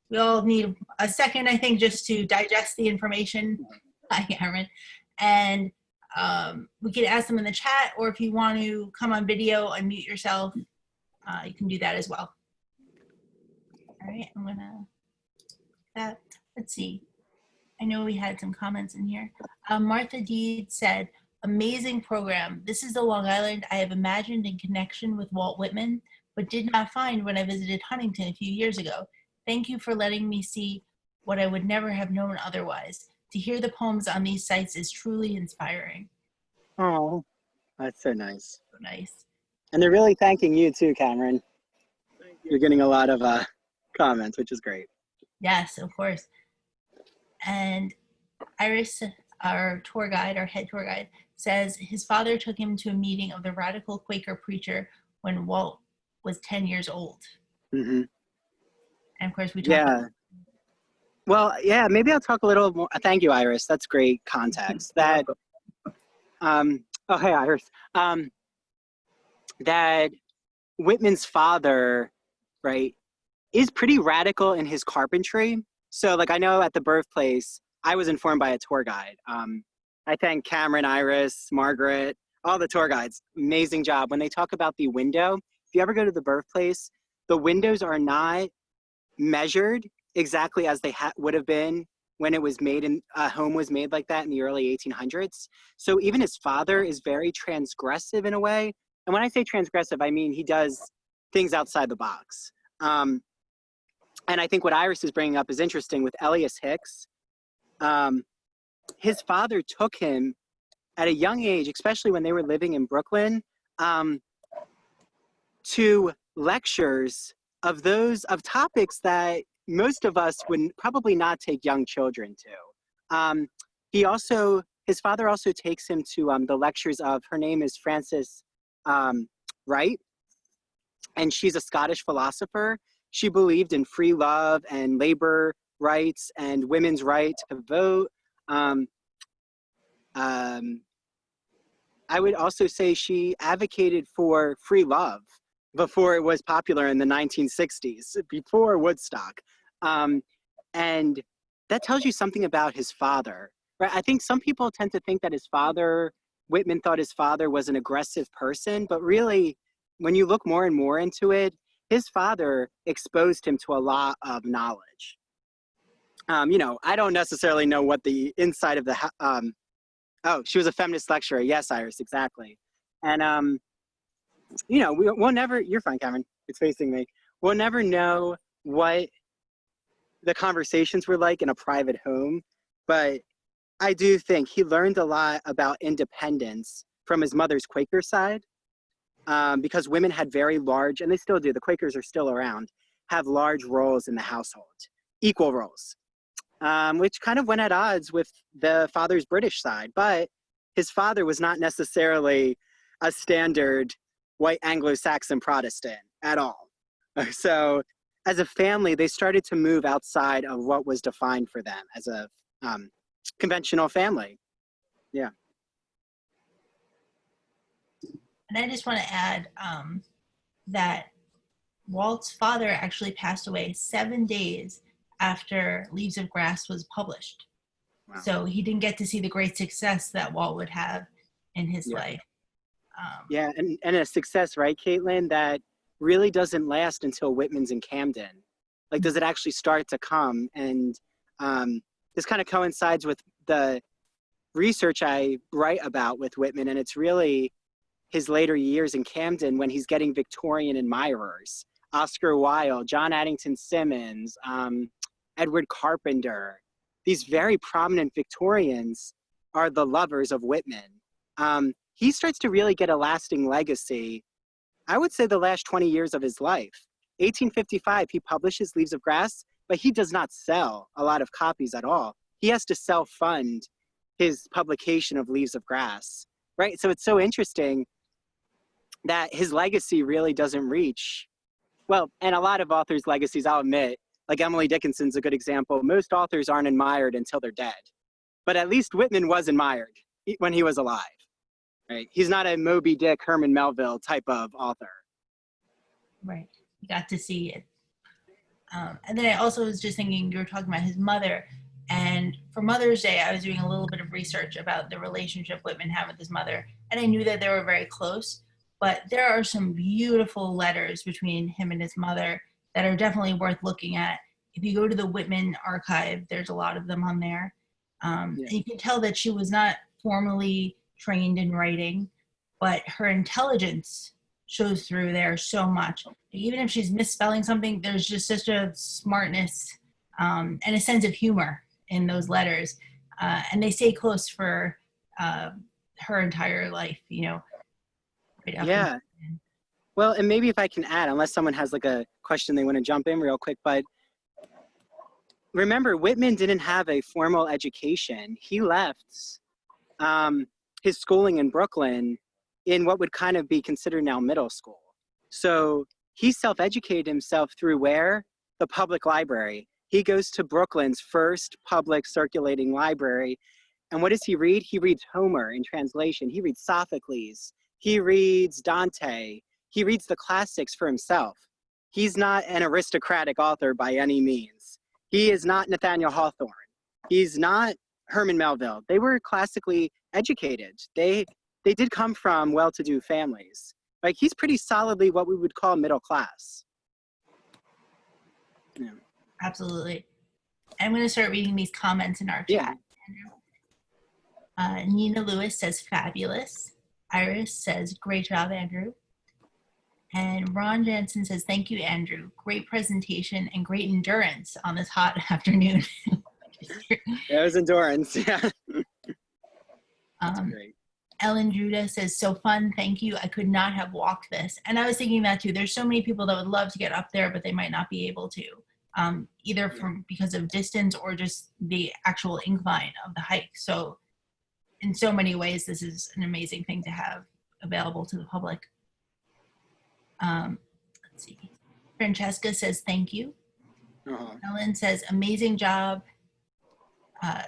We all need a second, I think, just to digest the information. Hi, Cameron. And we can ask them in the chat, or if you want to come on video, unmute yourself, you can do that as well. All right, I'm going to, let's see. I know we had some comments in here. Martha Deed said, amazing program. This is the Long Island I have imagined in connection with Walt Whitman, but did not find when I visited Huntington a few years ago. Thank you for letting me see what I would never have known otherwise. To hear the poems on these sites is truly inspiring. Oh, that's so nice. So nice. And they're really thanking you too, Cameron. You're getting a lot of comments, which is great. Yes, of course. And Iris, our tour guide, our head tour guide, says his father took him to a meeting of the radical Quaker preacher when Walt was 10 years old. Mm-hmm. And of course we talked about. Well, yeah, maybe I'll talk a little more. Thank you, Iris. That's great context. That, oh, hey, Iris. That Whitman's father, right, is pretty radical in his carpentry. So, like, I know at the birthplace, I was informed by a tour guide. I thank Cameron, Iris, Margaret, all the tour guides. Amazing job. When they talk about the window, if you ever go to the birthplace, the windows are not measured exactly as they would have been when it was made and a home was made like that in the early 1800s. So even his father is very transgressive in a way. And when I say transgressive, I mean he does things outside the box. And I think what Iris is bringing up is interesting with Elias Hicks. His father took him at a young age, especially when they were living in Brooklyn, to lectures of topics that most of us would probably not take young children to. His father also takes him to the lectures of, her name is Frances Wright, and she's a Scottish philosopher. She believed in free love and labor rights and women's right to vote. I would also say she advocated for free love before it was popular in the 1960s, before Woodstock. And that tells you something about his father, right? I think some people tend to think that his father Whitman thought his father was an aggressive person, but really, when you look more and more into it, his father exposed him to a lot of knowledge. I don't necessarily know what the inside of the, oh, she was a feminist lecturer. Yes, Iris, exactly. And, we'll never, you're fine, Cameron, it's facing me. We'll never know what the conversations were like in a private home, but I do think he learned a lot about independence from his mother's Quaker side, because women had very large, and they still do, the Quakers are still around, have large roles in the household, equal roles, which kind of went at odds with the father's British side. But his father was not necessarily a standard white Anglo-Saxon Protestant at all. So as a family, they started to move outside of what was defined for them as a conventional family. Yeah. And I just want to add that Walt's father actually passed away 7 days after Leaves of Grass was published. Wow. So he didn't get to see the great success that Walt would have in his life. Yeah, and a success, right, Caitlin, that really doesn't last until Whitman's in Camden. Like, does it actually start to come? And this kind of coincides with the research I write about with Whitman, and it's really his later years in Camden when he's getting Victorian admirers. Oscar Wilde, John Addington Symonds, Edward Carpenter. These very prominent Victorians are the lovers of Whitman. He starts to really get a lasting legacy, I would say the last 20 years of his life. 1855, he publishes Leaves of Grass, but he does not sell a lot of copies at all. He has to self-fund his publication of Leaves of Grass, right? So it's so interesting that his legacy really doesn't reach, well, and a lot of authors' legacies, I'll admit, like Emily Dickinson's a good example. Most authors aren't admired until they're dead. But at least Whitman was admired when he was alive, right? He's not a Moby Dick, Herman Melville type of author. Right, you got to see it. And then I also was just thinking, you were talking about his mother, and for Mother's Day, I was doing a little bit of research about the relationship Whitman had with his mother, and I knew that they were very close, but there are some beautiful letters between him and his mother that are definitely worth looking at. If you go to the Whitman archive, there's a lot of them on there. And you can tell that she was not formally trained in writing, but her intelligence shows through there so much. Even if she's misspelling something, there's just such a smartness and a sense of humor in those letters. And they stay close for her entire life, right after. Yeah. Well, and maybe if I can add, unless someone has like a question they want to jump in real quick, but remember, Whitman didn't have a formal education. He left his schooling in Brooklyn in what would kind of be considered now middle school. So he self-educated himself through where? The public library. He goes to Brooklyn's first public circulating library. And what does he read? He reads Homer in translation. He reads Sophocles. He reads Dante. He reads the classics for himself. He's not an aristocratic author by any means. He is not Nathaniel Hawthorne. He's not Herman Melville. They were classically educated. They did come from well-to-do families. Like, he's pretty solidly what we would call middle class. Yeah. Absolutely. I'm going to start reading these comments in our chat. Nina Lewis says, fabulous. Iris says, great job, Andrew. And Ron Jansen says, thank you, Andrew. Great presentation and great endurance on this hot afternoon. It was endurance, yeah. That's great. Ellen Judah says, so fun, thank you. I could not have walked this. And I was thinking that too. There's so many people that would love to get up there, but they might not be able to, either because of distance or just the actual incline of the hike. So in so many ways, this is an amazing thing to have available to the public. Let's see. Francesca says, thank you. Ellen says, amazing job.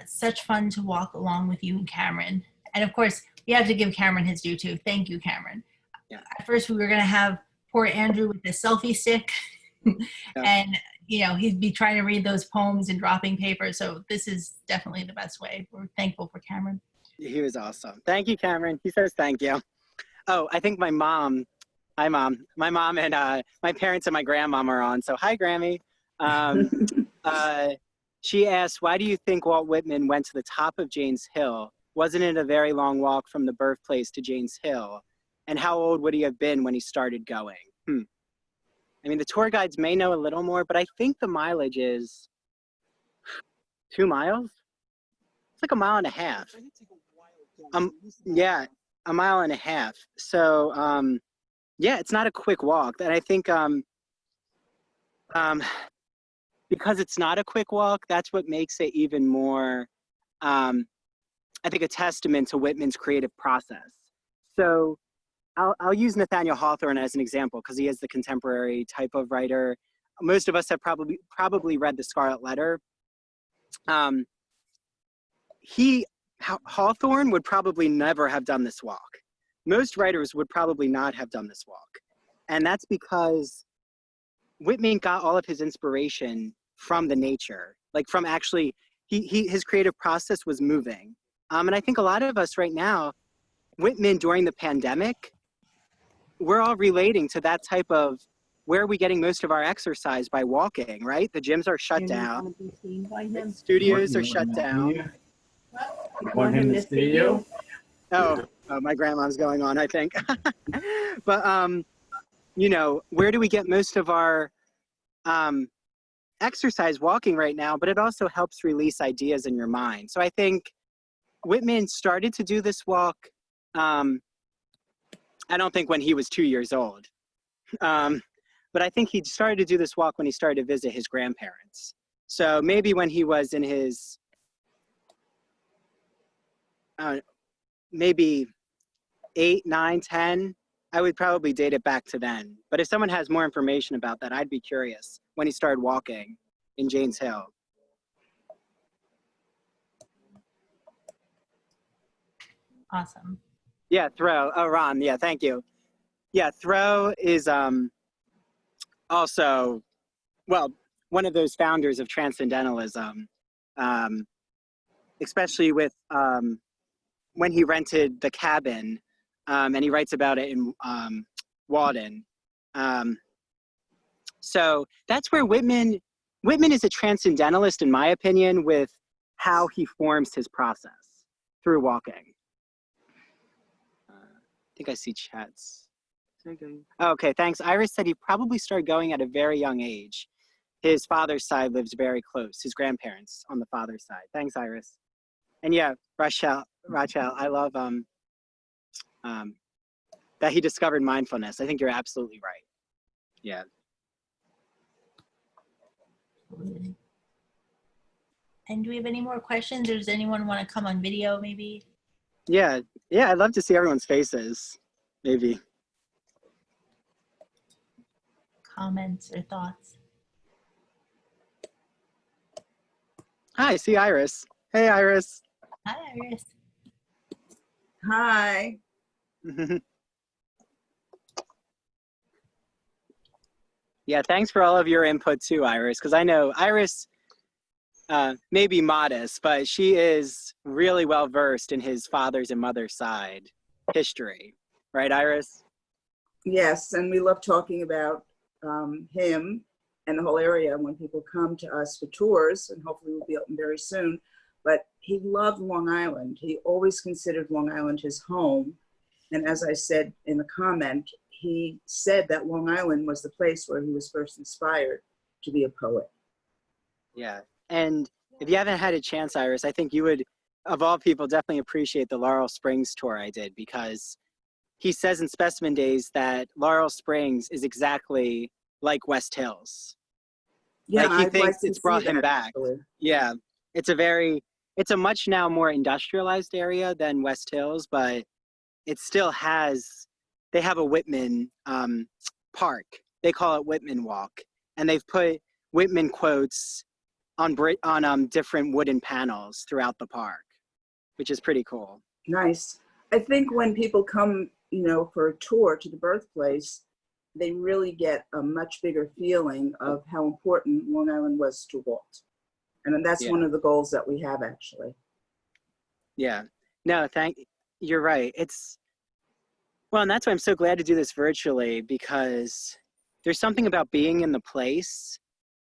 Such fun to walk along with you and Cameron. And of course, we have to give Cameron his due too. Thank you, Cameron. Yeah. At first, we were going to have poor Andrew with the selfie stick. And, he'd be trying to read those poems and dropping paper. So this is definitely the best way. We're thankful for Cameron. He was awesome. Thank you, Cameron. He says thank you. Oh, I think my mom, hi mom, my mom and my parents and my grandmom are on. So hi, Grammy. She asked, why do you think Walt Whitman went to the top of Jayne's Hill? Wasn't it a very long walk from the birthplace to Jayne's Hill? And how old would he have been when he started going? I mean, the tour guides may know a little more, but I think the mileage is 2 miles. It's like a mile and a half. Yeah, a mile and a half. So, yeah, it's not a quick walk. And I think because it's not a quick walk, that's what makes it even more, I think, a testament to Whitman's creative process. So I'll use Nathaniel Hawthorne as an example because he is the contemporary type of writer. Most of us have probably read The Scarlet Letter. Hawthorne would probably never have done this walk. Most writers would probably not have done this walk. And that's because Whitman got all of his inspiration from the nature, like from actually, his creative process was moving. And I think a lot of us right now, Whitman during the pandemic, we're all relating to that type of, where are we getting most of our exercise? By walking, right? The gyms are shut down. Studios are shut down. Want him to see you? Oh, my grandma's going on, I think. But, you know, where do we get most of our exercise? Walking right now, but it also helps release ideas in your mind. So I think Whitman started to do this walk, I don't think when he was 2 years old, but I think he started to do this walk when he started to visit his grandparents. So maybe when he was in his, maybe 8, 9, 10, I would probably date it back to then. But if someone has more information about that, I'd be curious when he started walking in Jayne's Hill. Awesome. Yeah, Thoreau. Oh, Ron. Yeah, thank you. Yeah, Thoreau is also, well, one of those founders of transcendentalism, especially with when he rented the cabin, and he writes about it in Walden. So that's where Whitman is a transcendentalist, in my opinion, with how he forms his process through walking. I think I see chats. Okay, thanks. Iris said he probably started going at a very young age. His father's side lives very close, his grandparents on the father's side. Thanks, Iris. And yeah, Rachel, I love that he discovered mindfulness. I think you're absolutely right. Yeah. And do we have any more questions, or does anyone want to come on video maybe? Yeah, I'd love to see everyone's faces, maybe. Comments or thoughts? Hi, I see Iris. Hey, Iris. Hi, Iris. Hi. Yeah, thanks for all of your input too, Iris, because I know Iris may be modest, but she is really well versed in his father's and mother's side history. Right, Iris? Yes, and we love talking about him and the whole area when people come to us for tours, and hopefully we'll be open very soon. But he loved Long Island. He always considered Long Island his home. And as I said in the comment, he said that Long Island was the place where he was first inspired to be a poet. Yeah, and if you haven't had a chance, Iris, I think you would, of all people, definitely appreciate the Laurel Springs tour I did, because he says in Specimen Days that Laurel Springs is exactly like West Hills. Yeah, like he I'd thinks like to it's see brought him that, back. actually. Yeah, it's a much now more industrialized area than West Hills, but it still has, they have a Whitman park. They call it Whitman Walk. And they've put Whitman quotes on different wooden panels throughout the park, which is pretty cool. Nice. I think when people come, for a tour to the birthplace, they really get a much bigger feeling of how important Long Island was to Walt. And that's one of the goals that we have, actually. Yeah. No, you're right. Well, and that's why I'm so glad to do this virtually, because there's something about being in the place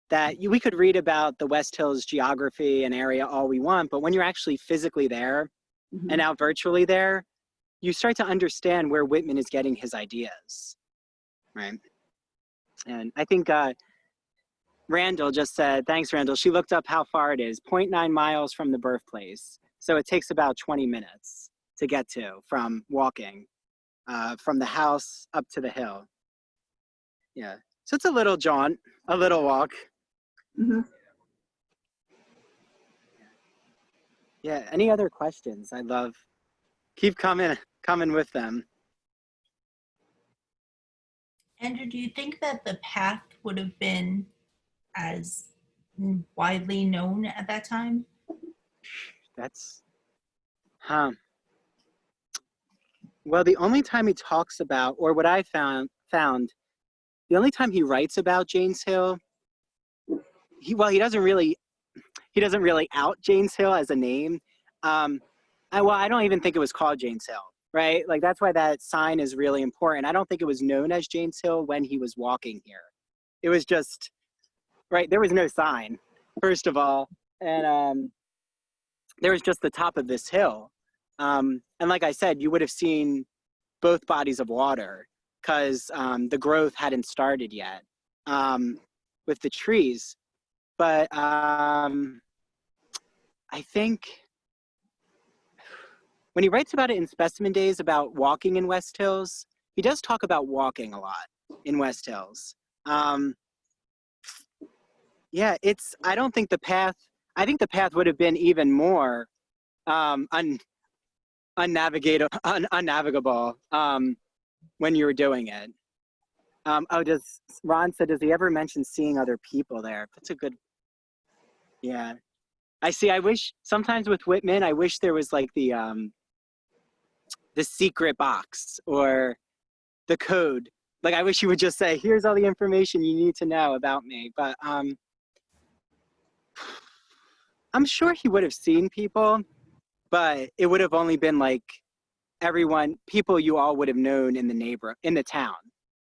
that we could read about the West Hills geography and area all we want, but when you're actually physically there and now virtually there, you start to understand where Whitman is getting his ideas, right? And I think Randall just said, thanks, Randall. She looked up how far it is, 0.9 miles from the birthplace. So it takes about 20 minutes to get to from walking from the house up to the hill. Yeah, so it's a little jaunt, a little walk. Mm-hmm. Yeah, any other questions? I'd love, keep coming with them. Andrew, do you think that the path would have been as widely known at that time? That's, well, the only time he talks about, or what I found, the only time he writes about Jane's Hill, he doesn't really out Jane's Hill as a name. I don't even think it was called Jane's Hill, right? Like, that's why that sign is really important. I don't think it was known as Jane's Hill when he was walking here. It was just, right, there was no sign, first of all. And there was just the top of this hill. And like I said, you would have seen both bodies of water because the growth hadn't started yet with the trees. But I think when he writes about it in Specimen Days about walking in West Hills, he does talk about walking a lot in West Hills. Yeah, I don't think the path would have been even more unnavigable when you were doing it. Ron said, does he ever mention seeing other people there? That's a good, yeah. I wish, sometimes with Whitman, I wish there was like the secret box or the code. Like, I wish he would just say, here's all the information you need to know about me. But I'm sure he would have seen people, but it would have only been like people you all would have known in the town,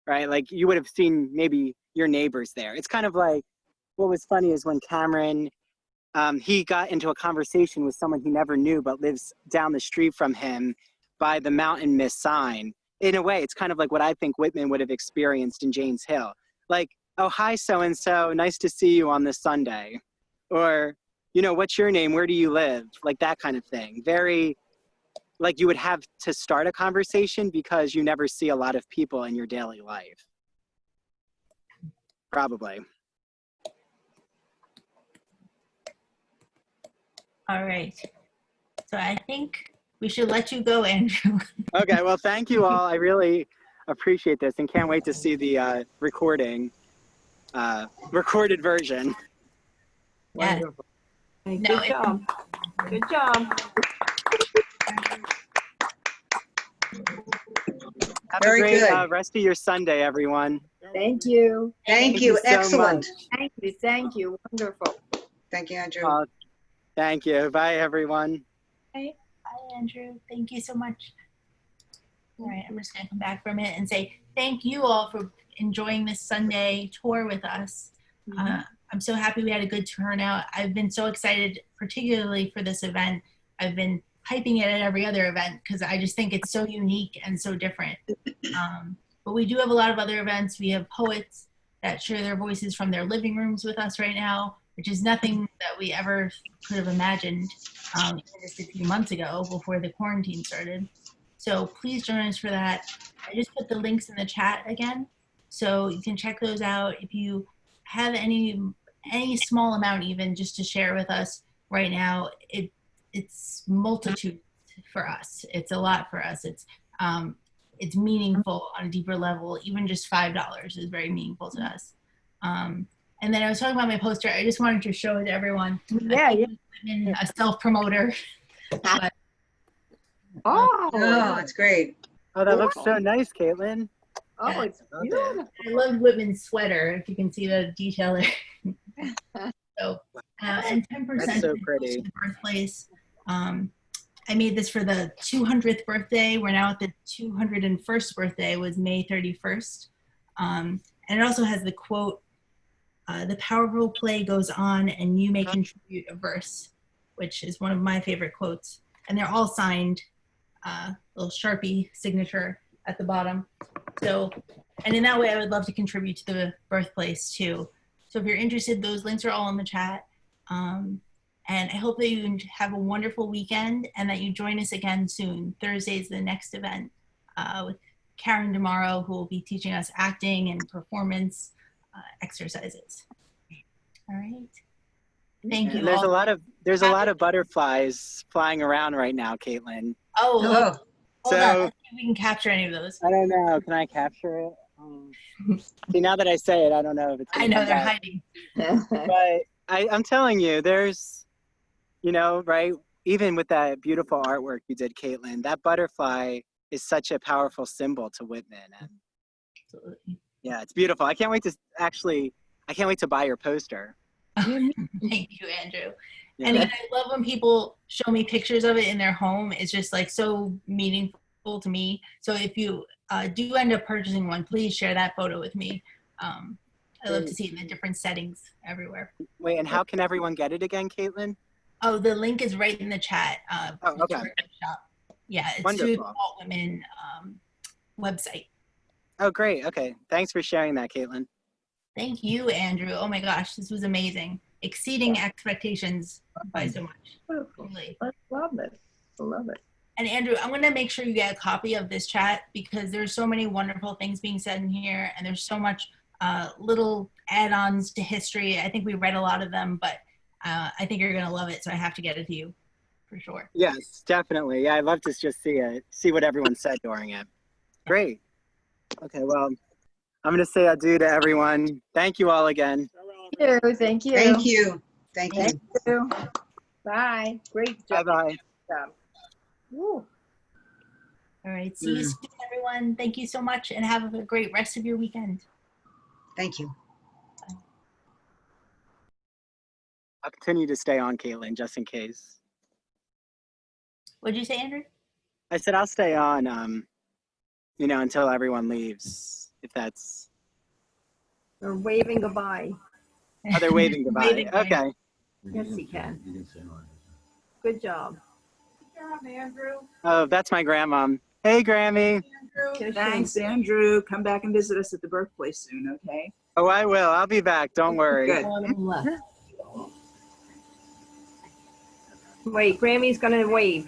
right? Like, you would have seen maybe your neighbors there. It's kind of like, what was funny is when Cameron, he got into a conversation with someone he never knew but lives down the street from him by the Mountain Mist sign. In a way, it's kind of like what I think Whitman would have experienced in Jane's Hill. Like, oh, hi, so-and-so, nice to see you on this Sunday. Or, what's your name? Where do you live? Like, that kind of thing. Very, like, you would have to start a conversation because you never see a lot of people in your daily life. Probably. All right. So I think we should let you go, Andrew. Okay, well, thank you all. I really appreciate this and can't wait to see the recorded version. Yes. Wonderful. No, Good job. Good job. Have Very a great good. rest of your Sunday, everyone. Thank you. Thank you. so Excellent. much. Thank you. Thank you. Wonderful. Thank you, Andrew. Thank you. Bye, everyone. Bye, Andrew. Thank you so much. All right, I'm just going to come back for a minute and say thank you all for enjoying this Sunday tour with us. I'm so happy we had a good turnout. I've been so excited, particularly for this event. I've been hyping it at every other event because I just think it's so unique and so different. But we do have a lot of other events. We have poets that share their voices from their living rooms with us right now, which is nothing that we ever could have imagined even just a few months ago before the quarantine started. So please join us for that. I just put the links in the chat again, so you can check those out. If you have any small amount even just to share with us right now, it's multitude for us. It's a lot for us. It's meaningful on a deeper level. Even just $5 is very meaningful to us. And then I was talking about my poster. I just wanted to show it to everyone. Yeah, yeah. I'm a self-promoter. But, Oh, Oh, it's great. Oh, that looks so nice, Caitlin. oh, it's beautiful. I love Whitman's sweater, if you can see the detail there. So, and 10% That's so goes pretty. to the birthplace. I made this for the 200th birthday. We're now at the 201st birthday, was May 31st. And it also has the quote, "The powerful play goes on and you may contribute a verse," which is one of my favorite quotes. And they're all signed, little Sharpie signature at the bottom. So, and in that way, I would love to contribute to the birthplace too. So if you're interested, those links are all in the chat. And I hope that you have a wonderful weekend and that you join us again soon. Thursday is the next event with Karen tomorrow, who will be teaching us acting and performance exercises. All right. Thank you. And there's all. a lot of butterflies flying around right now, Caitlin. Oh, Oh, hold So- on. Let's see if we can capture any of those. I don't know. Can I capture it? See, now that I say it, I don't know if it's. I gonna know come they're back. hiding. But I'm telling you, there's, right? Even with that beautiful artwork you did, Caitlin, that butterfly is such a powerful symbol to Whitman. And Absolutely. yeah, it's beautiful. I can't wait to buy your poster. Thank you, Andrew. Yeah. And I love when people show me pictures of it in their home. It's just like so meaningful to me. So if you do end up purchasing one, please share that photo with me. I love to see it in the different settings everywhere. Wait, and how can everyone get it again, Caitlin? Oh, the link is right in the chat. Oh, okay. To our shop. Yeah, it's Wonderful. through the Walt Whitman website. Oh, great. Okay. Thanks for sharing that, Caitlin. Thank you, Andrew. Oh my gosh, this was amazing. Exceeding expectations by so much. Really. I love it. I love it. And Andrew, I'm going to make sure you get a copy of this chat because there's so many wonderful things being said in here, and there's so much little add-ons to history. I think we read a lot of them, but I think you're going to love it, so I have to get it to you for sure. Yes, definitely. Yeah, I'd love to just see what everyone said during it. Great. Okay, well, I'm going to say adieu to everyone. Thank you all again. Thank you. Thank you. thank you. Thank you. Thank you. Bye. Great job. Bye-bye. Woo. All right, see you soon, everyone. Thank you so much, and have a great rest of your weekend. Thank you. I'll continue to stay on, Caitlin, just in case. What'd you say, Andrew? I said I'll stay on, until everyone leaves, if that's... We're waving goodbye. Oh, they're waving goodbye. Waving goodbye. Okay. Yes, he can. You can say no. Good job. Oh, that's my grandmom. Hey, Grammy. Thanks, Andrew. Come back and visit us at the birthplace soon, okay? Oh, I will. I'll be back. Don't worry. Good. Wait, Grammy's gonna wave.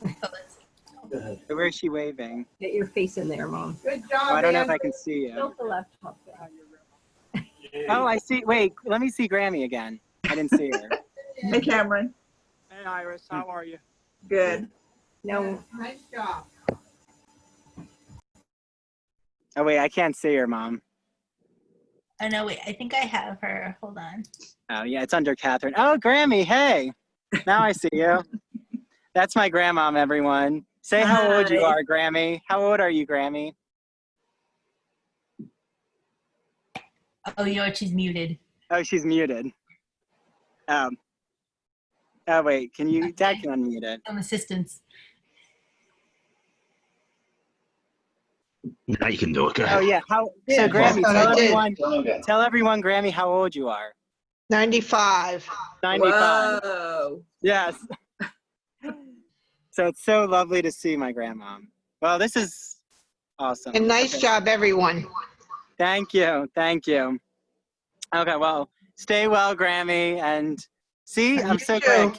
Go ahead. Where's she waving? Get your face in there, Mom. Good Oh, job, I don't know if I can see you. Tilt the laptop down. Oh, I see. Wait, let me see Grammy again. I didn't see her. Hey, Cameron. Hey, Iris, how are you? Good. No, Nice job. Oh, wait, I can't see her, Mom. Oh, no, wait, I think I have her. Hold on. Oh, yeah, it's under Catherine. Oh, Grammy, hey. Now I see you. That's my grandmom, everyone. Say how old you Hi. are, Grammy. How old are you, Grammy? Oh, you know what? She's muted. Oh, she's muted. Oh, wait, Dad can unmute it. Some assistance. Now you can do it. Go Oh, ahead. yeah. So, Yeah, Grammy, that's what I did. tell everyone, Grammy, how old you are. 95. 95. Whoa. Yes. So it's so lovely to see my grandmom. Well, this is awesome. And nice Okay. job, everyone. Thank you. Thank you. Okay, well, stay well, Grammy. And see, I'm so glad,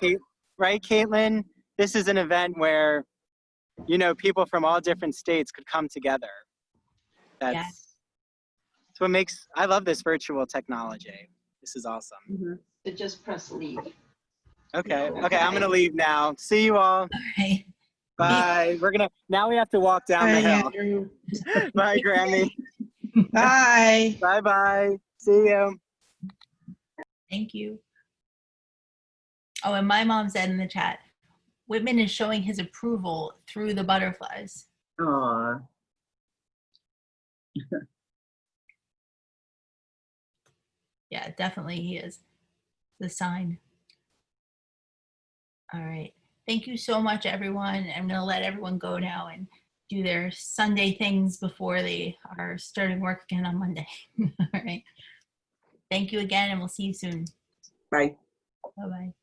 right, Caitlin? This is an event where, people from all different states could come together. That's what makes, I love this virtual technology. This is awesome. So just press leave. Okay, I'm gonna leave now. See you all. All right. Bye. Now we have to walk down the hill. Bye, Grammy. Bye. Bye-bye. See you. Thank you. Oh, and my mom said in the chat, Whitman is showing his approval through the butterflies. Aw. Yeah, definitely he is. The sign. All right. Thank you so much, everyone. I'm going to let everyone go now and do their Sunday things before they are starting work again on Monday. All right. Thank you again, and we'll see you soon. Bye. Bye-bye.